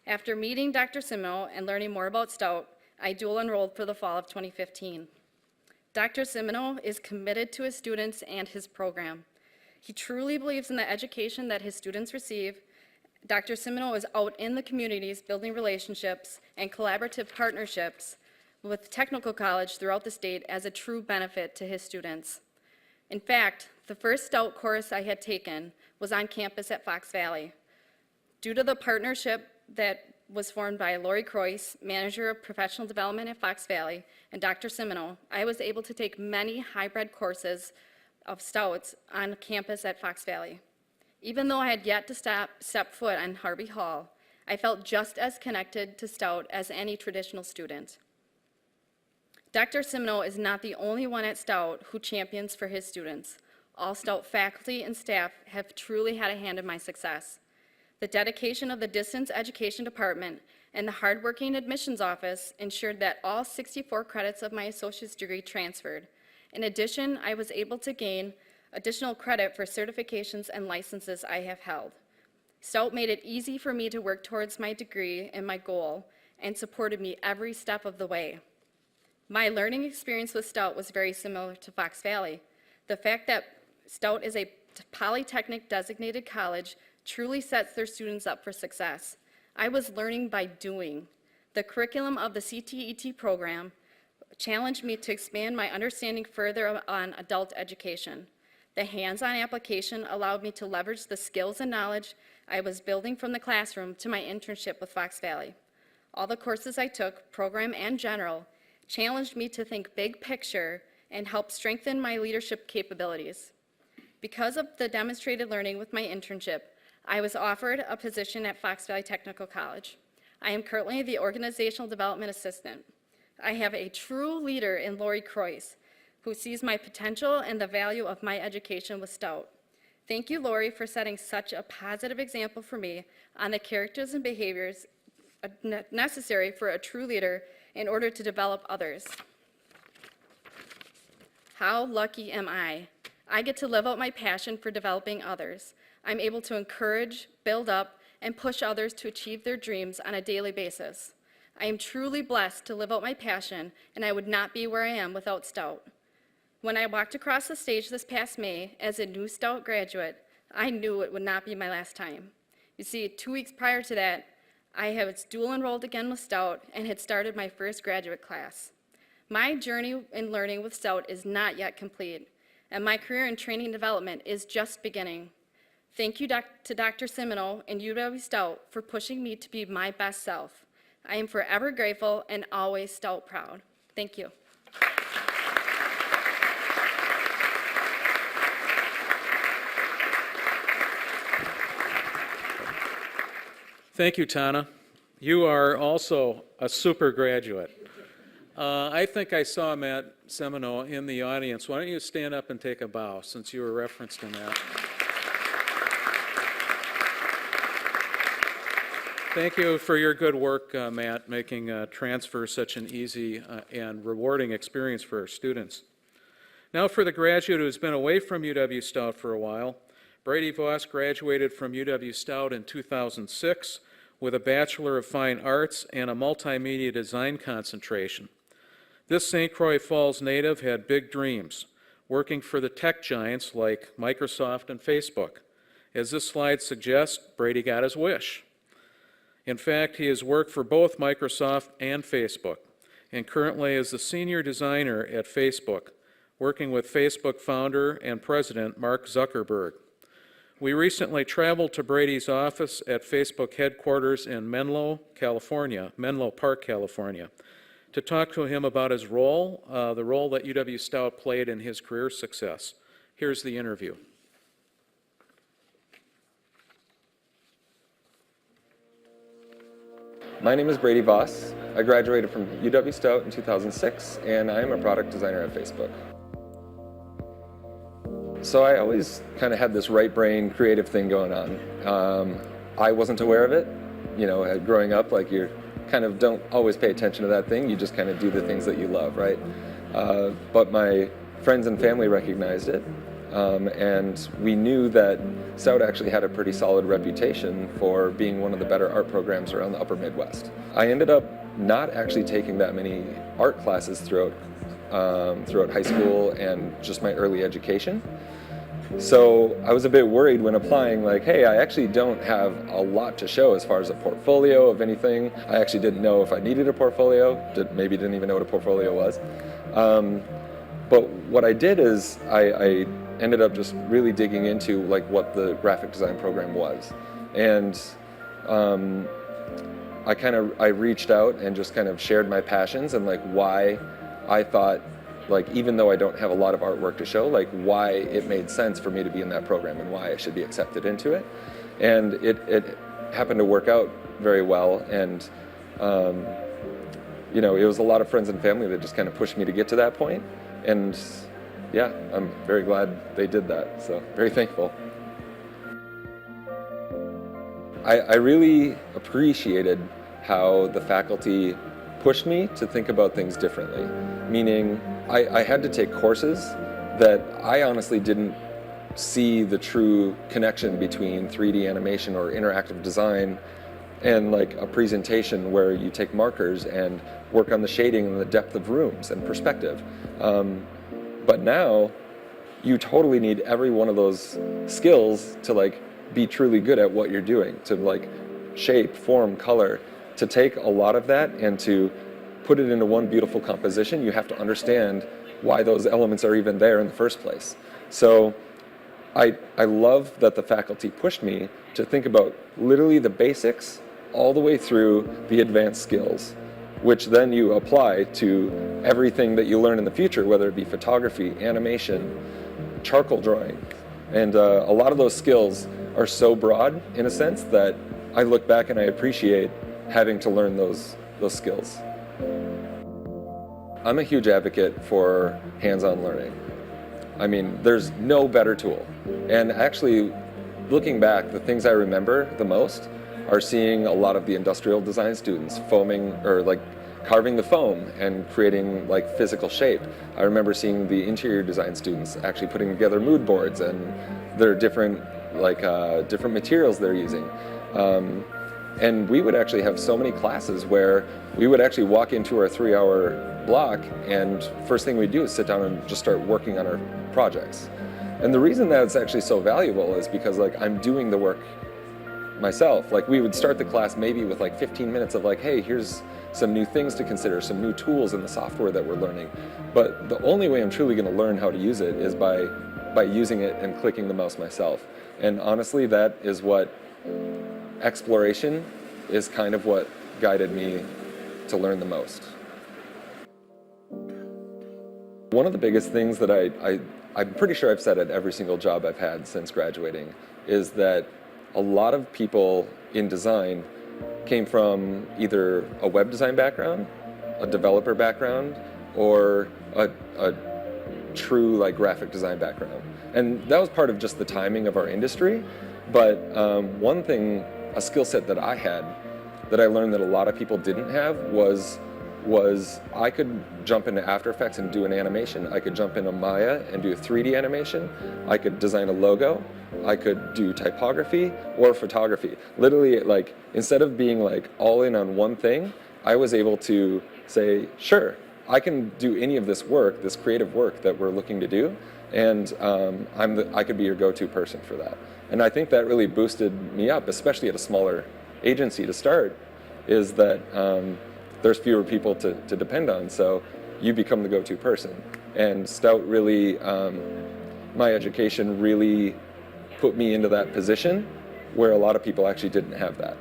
After meeting Dr. Simino and learning more about Stout, I dual enrolled for the fall of 2015. Dr. Simino is committed to his students and his program. He truly believes in the education that his students receive. Dr. Simino is out in the communities building relationships and collaborative partnerships with technical college throughout the state as a true benefit to his students. In fact, the first Stout course I had taken was on campus at Fox Valley. Due to the partnership that was formed by Lori Croyce, Manager of Professional Development at Fox Valley, and Dr. Simino, I was able to take many hybrid courses of Stouts on campus at Fox Valley. Even though I had yet to step foot on Harvey Hall, I felt just as connected to Stout as any traditional student. Dr. Simino is not the only one at Stout who champions for his students. All Stout faculty and staff have truly had a hand in my success. The dedication of the Distance Education Department and the hardworking admissions office ensured that all 64 credits of my associate's degree transferred. In addition, I was able to gain additional credit for certifications and licenses I have held. Stout made it easy for me to work towards my degree and my goal and supported me every step of the way. My learning experience with Stout was very similar to Fox Valley. The fact that Stout is a polytechnic designated college truly sets their students up for success. I was learning by doing. The curriculum of the CTET program challenged me to expand my understanding further on adult education. The hands-on application allowed me to leverage the skills and knowledge I was building from the classroom to my internship with Fox Valley. All the courses I took, program and general, challenged me to think big picture and helped strengthen my leadership capabilities. Because of the demonstrated learning with my internship, I was offered a position at Fox Valley Technical College. I am currently the Organizational Development Assistant. I have a true leader in Lori Croyce, who sees my potential and the value of my education with Stout. Thank you, Lori, for setting such a positive example for me on the characters and behaviors necessary for a true leader in order to develop others. How lucky am I? I get to live out my passion for developing others. I'm able to encourage, build up, and push others to achieve their dreams on a daily basis. I am truly blessed to live out my passion, and I would not be where I am without Stout. When I walked across the stage this past May as a new Stout graduate, I knew it would not be my last time. You see, 2 weeks prior to that, I had dual enrolled again with Stout and had started my first graduate class. My journey in learning with Stout is not yet complete. and my career in training and development is just beginning. Thank you to Dr. Semino and UW-Stout for pushing me to be my best self. I am forever grateful and always Stout proud. Thank you. Thank you, Tana. You are also a super graduate. I think I saw Matt Semino in the audience. Why don't you stand up and take a bow, since you were referenced in that. Thank you for your good work, Matt, making transfer such an easy and rewarding experience for our students. Now for the graduate who's been away from UW-Stout for a while. Brady Voss graduated from UW-Stout in 2006 with a Bachelor of Fine Arts and a multimedia design concentration. This St. Croix Falls native had big dreams, working for the tech giants like Microsoft and Facebook. As this slide suggests, Brady got his wish. In fact, he has worked for both Microsoft and Facebook, and currently is the senior designer at Facebook, working with Facebook founder and president Mark Zuckerberg. We recently traveled to Brady's office at Facebook headquarters in Menlo Park, California, to talk to him about his role, the role that UW-Stout played in his career success. Here's the interview. My name is Brady Voss. I graduated from UW-Stout in 2006, and I am a product designer at Facebook. So I always kind of had this right brain creative thing going on. I wasn't aware of it. You know, growing up, like you kind of don't always pay attention to that thing. You just kind of do the things that you love, right? But my friends and family recognized it. And we knew that Stout actually had a pretty solid reputation for being one of the better art programs around the upper Midwest. I ended up not actually taking that many art classes throughout high school and just my early education. So I was a bit worried when applying, like, hey, I actually don't have a lot to show as far as a portfolio of anything. I actually didn't know if I needed a portfolio, maybe didn't even know what a portfolio was. But what I did is I ended up just really digging into like what the graphic design program was. And I reached out and just kind of shared my passions and like why I thought, like, even though I don't have a lot of artwork to show, like why it made sense for me to be in that program and why I should be accepted into it. And it happened to work out very well. And you know, it was a lot of friends and family that just kind of pushed me to get to that point. And yeah, I'm very glad they did that, so very thankful. I really appreciated how the faculty pushed me to think about things differently, meaning I had to take courses that I honestly didn't see the true connection between 3D animation or interactive design and like a presentation where you take markers and work on the shading and the depth of rooms and perspective. But now you totally need every one of those skills to like be truly good at what you're doing, to like shape, form, color. To take a lot of that and to put it into one beautiful composition, you have to understand why those elements are even there in the first place. So I love that the faculty pushed me to think about literally the basics all the way through the advanced skills, which then you apply to everything that you learn in the future, whether it be photography, animation, charcoal drawing. And a lot of those skills are so broad, in a sense, that I look back and I appreciate having to learn those skills. I'm a huge advocate for hands-on learning. I mean, there's no better tool. And actually, looking back, the things I remember the most are seeing a lot of the industrial design students foaming or like carving the foam and creating like physical shape. I remember seeing the interior design students actually putting together mood boards and their different materials they're using. And we would actually have so many classes where we would actually walk into our 3-hour block and first thing we'd do is sit down and just start working on our projects. And the reason that it's actually so valuable is because like I'm doing the work myself. Like we would start the class maybe with like 15 minutes of like, hey, here's some new things to consider, some new tools in the software that we're learning. But the only way I'm truly going to learn how to use it is by using it and clicking the mouse myself. And honestly, that is what exploration is kind of what guided me to learn the most. One of the biggest things that I'm pretty sure I've said at every single job I've had since graduating is that a lot of people in design came from either a web design background, a developer background, or a true like graphic design background. And that was part of just the timing of our industry. But one thing, a skill set that I had that I learned that a lot of people didn't have was I could jump into After Effects and do an animation. I could jump into Maya and do a 3D animation. I could design a logo. I could do typography or photography. Literally, like, instead of being like all in on one thing, I was able to say, sure, I can do any of this work, this creative work that we're looking to do, and I could be your go-to person for that. And I think that really boosted me up, especially at a smaller agency to start, is that there's fewer people to depend on, so you become the go-to person. And Stout really, my education really put me into that position where a lot of people actually didn't have that.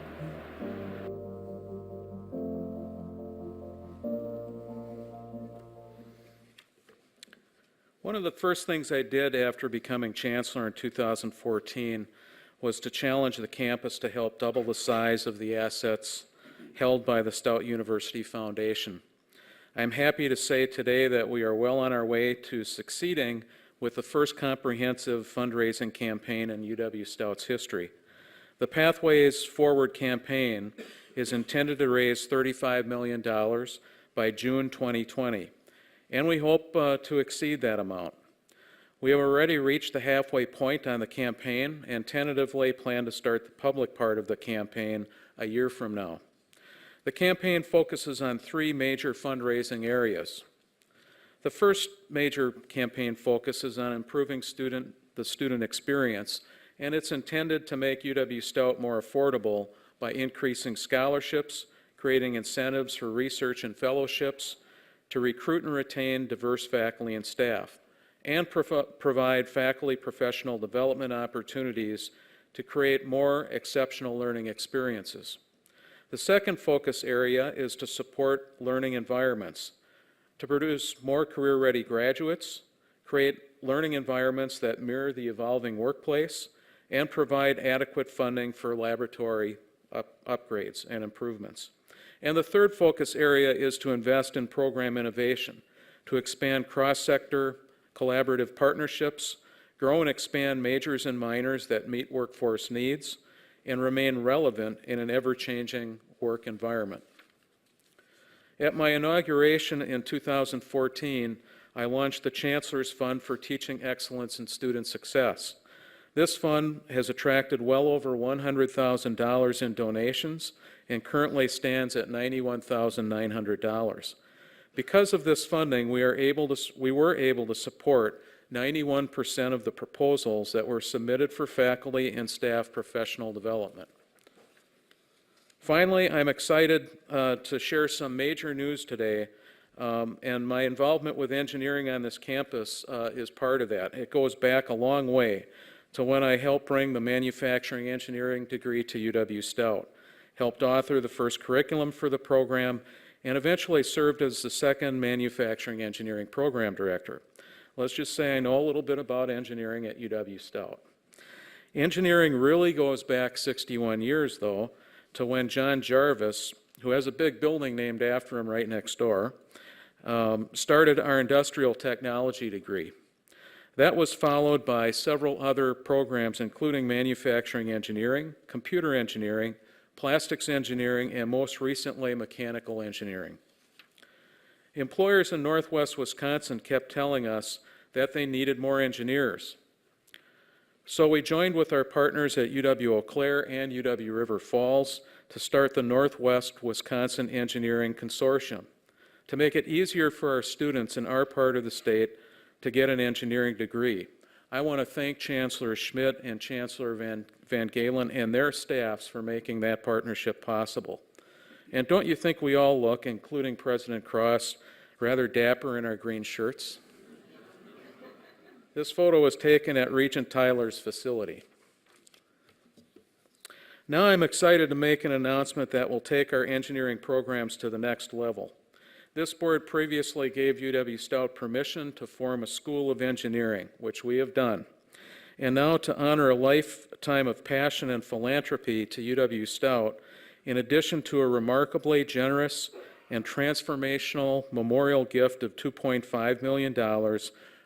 One of the first things I did after becoming chancellor in 2014 was to challenge the campus to help double the size of the assets held by the Stout University Foundation. I'm happy to say today that we are well on our way to succeeding with the first comprehensive fundraising campaign in UW-Stout's history. The Pathways Forward campaign is intended to raise $35 million by June 2020, and we hope to exceed that amount. We have already reached the halfway point on the campaign and tentatively plan to start the public part of the campaign a year from now. The campaign focuses on three major fundraising areas. The first major campaign focus is on improving the student experience, and it's intended to make UW-Stout more affordable by increasing scholarships, creating incentives for research and fellowships, to recruit and retain diverse faculty and staff, and provide faculty professional development opportunities to create more exceptional learning experiences. The second focus area is to support learning environments, to produce more career-ready graduates, create learning environments that mirror the evolving workplace, and provide adequate funding for laboratory upgrades and improvements. And the third focus area is to invest in program innovation, to expand cross-sector collaborative partnerships, grow and expand majors and minors that meet workforce needs, and remain relevant in an ever-changing work environment. At my inauguration in 2014, I launched the Chancellor's Fund for Teaching Excellence and Student Success. This fund has attracted well over $100,000 in donations and currently stands at $91,900. Because of this funding, we were able to support 91% of the proposals that were submitted for faculty and staff professional development. Finally, I'm excited to share some major news today, and my involvement with engineering on this campus is part of that. It goes back a long way to when I helped bring the manufacturing engineering degree to UW-Stout, helped author the first curriculum for the program, and eventually served as the second manufacturing engineering program director. Let's just say I know a little bit about engineering at UW-Stout. Engineering really goes back 61 years, though, to when John Jarvis, who has a big building named after him right next door, started our industrial technology degree. That was followed by several other programs, including manufacturing engineering, computer engineering, plastics engineering, and most recently, mechanical engineering. Employers in Northwest Wisconsin kept telling us that they needed more engineers. So we joined with our partners at UW-Eau Claire and UW-River Falls to start the Northwest Wisconsin Engineering Consortium to make it easier for our students in our part of the state to get an engineering degree. I want to thank Chancellor Schmidt and Chancellor Van Galen and their staffs for making that partnership possible. And don't you think we all look, including President Cross, rather dapper in our green shirts? This photo was taken at Regent Tyler's facility. Now I'm excited to make an announcement that will take our engineering programs to the next level. This board previously gave UW-Stout permission to form a School of Engineering, which we have done. And now to honor a lifetime of passion and philanthropy to UW-Stout, in addition to a remarkably generous and transformational memorial gift of $2.5 million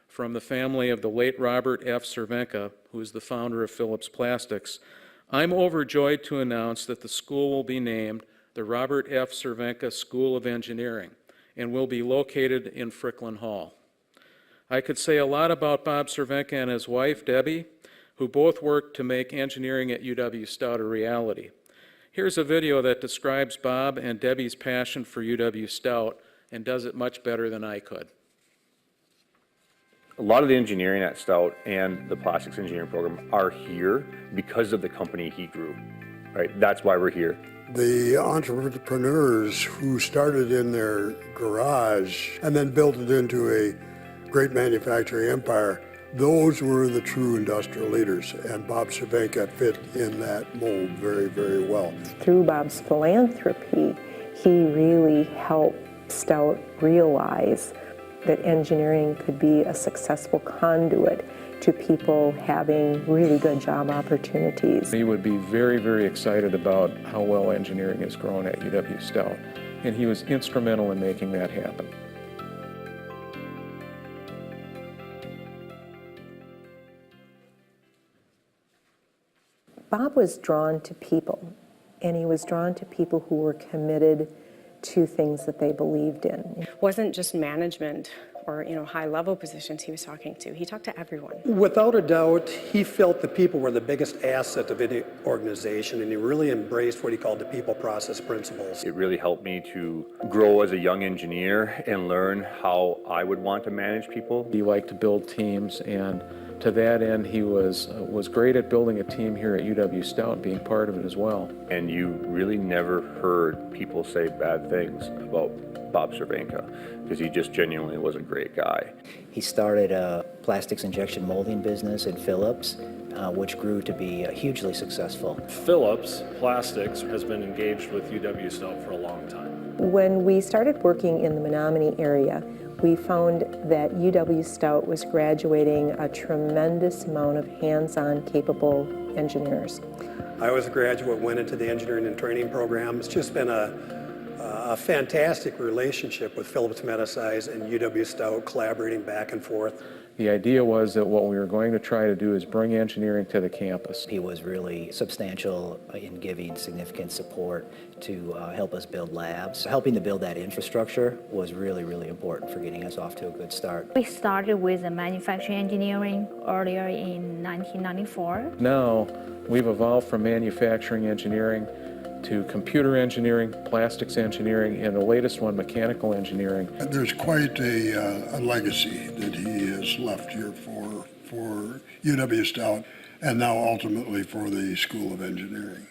from the family of the late Robert F. Cervenka, who is the founder of Phillips Plastics, I'm overjoyed to announce that the school will be named the Robert F. Cervenka School of Engineering and will be located in Fricklin Hall. I could say a lot about Bob Cervenka and his wife, Debbie, who both worked to make engineering at UW-Stout a reality. Here's a video that describes Bob and Debbie's passion for UW-Stout and does it much better than I could. A lot of the engineering at Stout and the plastics engineering program are here because of the company he grew, right? That's why we're here. The entrepreneurs who started in their garage and then built it into a great manufacturing empire, those were the true industrial leaders, and Bob Cervenka fit in that mold very, very well. Through Bob's philanthropy, he really helped Stout realize that engineering could be a successful conduit to people having really good job opportunities. He would be very, very excited about how well engineering has grown at UW-Stout, and he was instrumental in making that happen. Bob was drawn to people, and he was drawn to people who were committed to things that they believed in. It wasn't just management or high-level positions he was talking to. He talked to everyone. Without a doubt, he felt the people were the biggest asset of any organization, and he really embraced what he called the people process principles. It really helped me to grow as a young engineer and learn how I would want to manage people. He liked to build teams, and to that end, he was great at building a team here at UW-Stout and being part of it as well. And you really never heard people say bad things about Bob Cervenka, because he just genuinely was a great guy. He started a plastics injection molding business in Phillips, which grew to be hugely successful. Phillips Plastics has been engaged with UW-Stout for a long time. When we started working in the Menominee area, we found that UW-Stout was graduating a tremendous amount of hands-on capable engineers. I was a graduate, went into the engineering and training program. It's just been a fantastic relationship with Phillips Medisize and UW-Stout, collaborating back and forth. The idea was that what we were going to try to do is bring engineering to the campus. He was really substantial in giving significant support to help us build labs. Helping to build that infrastructure was really, really important for getting us off to a good start. We started with manufacturing engineering earlier in 1994. Now, we've evolved from manufacturing engineering to computer engineering, plastics engineering, and the latest one, mechanical engineering. There's quite a legacy that he has left here for UW-Stout and now ultimately for the School of Engineering.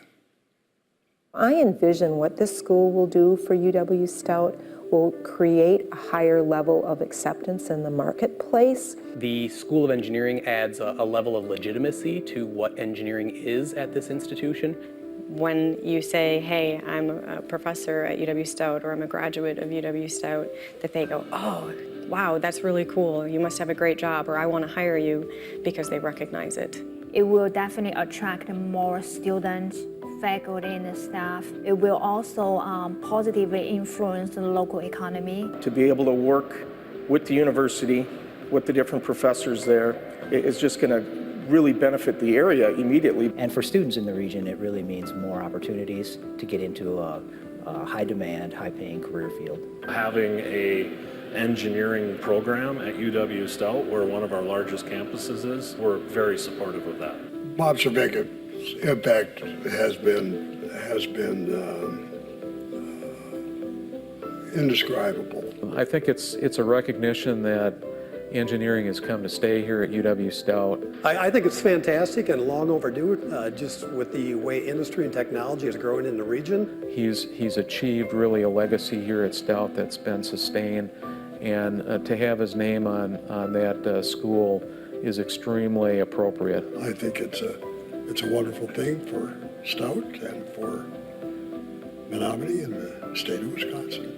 I envision what this school will do for UW-Stout will create a higher level of acceptance in the marketplace. The School of Engineering adds a level of legitimacy to what engineering is at this institution. When you say, hey, I'm a professor at UW-Stout or I'm a graduate of UW-Stout, that they go, oh, wow, that's really cool. You must have a great job, or I want to hire you, because they recognize it. It will definitely attract more students, faculty, and staff. It will also positively influence the local economy. To be able to work with the university, with the different professors there, is just going to really benefit the area immediately. And for students in the region, it really means more opportunities to get into a high demand, high paying career field. Having an engineering program at UW-Stout, where one of our largest campuses is, we're very supportive of that. Bob Cervenka's impact has been indescribable. I think it's a recognition that engineering has come to stay here at UW-Stout. I think it's fantastic and long overdue, just with the way industry and technology is growing in the region. He's achieved really a legacy here at Stout that's been sustained, and to have his name on that school is extremely appropriate. I think it's a wonderful thing for Stout and for Menominee and the state of Wisconsin.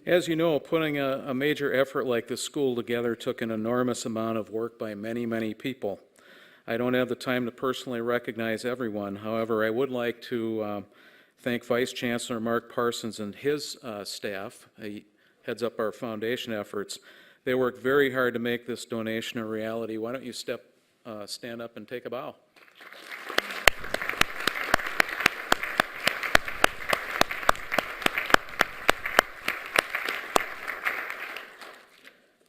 As you know, putting a major effort like this school together took an enormous amount of work by many, many people. I don't have the time to personally recognize everyone. However, I would like to thank Vice Chancellor Mark Parsons and his staff. He heads up our foundation efforts. They worked very hard to make this donation a reality. Why don't you stand up and take a bow?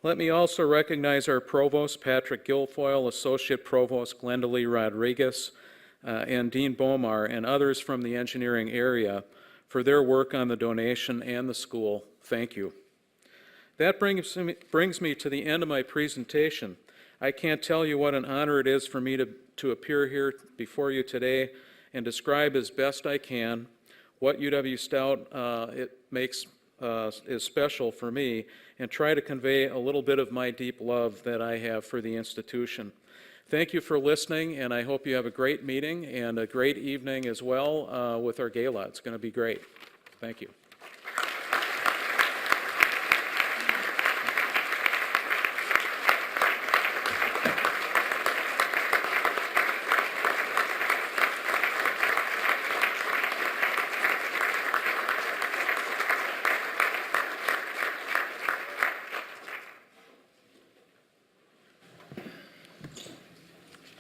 Let me also recognize our Provost, Patrick Guilfoyle, Associate Provost, Glenda Lee Rodriguez, and Dean Bomar, and others from the engineering area for their work on the donation and the school. Thank you. That brings me to the end of my presentation. I can't tell you what an honor it is for me to appear here before you today and describe as best I can what UW-Stout is special for me, and try to convey a little bit of my deep love that I have for the institution. Thank you for listening, and I hope you have a great meeting and a great evening as well with our gala. It's going to be great. Thank you.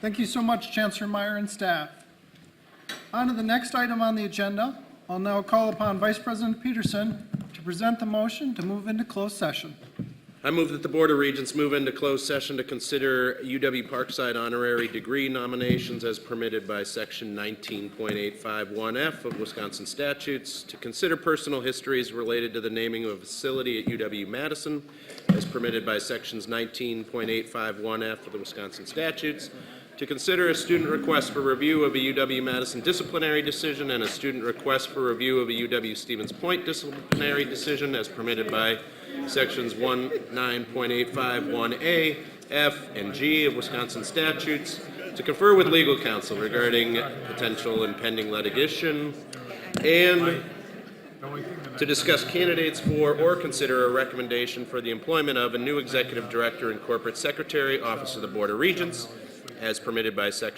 Thank you so much, Chancellor Meyer and staff. On to the next item on the agenda. I'll now call upon Vice President Peterson to present the motion to move into closed session. I move that the Board of Regents move into closed session to consider UW Parkside honorary degree nominations as permitted by Section 19.851F of Wisconsin statutes, to consider personal histories related to the naming of a facility at UW-Madison as permitted by Sections 19.851F of the Wisconsin statutes, to consider a student request for review of a UW-Madison disciplinary decision and a student request for review of a UW-Stevens Point disciplinary decision as permitted by Sections 19.851A, F, and G of Wisconsin statutes, to confer with legal counsel regarding potential impending litigation, and to discuss candidates for or consider a recommendation for the employment of a new executive director and corporate secretary, Office of the Board of Regents, as permitted by Section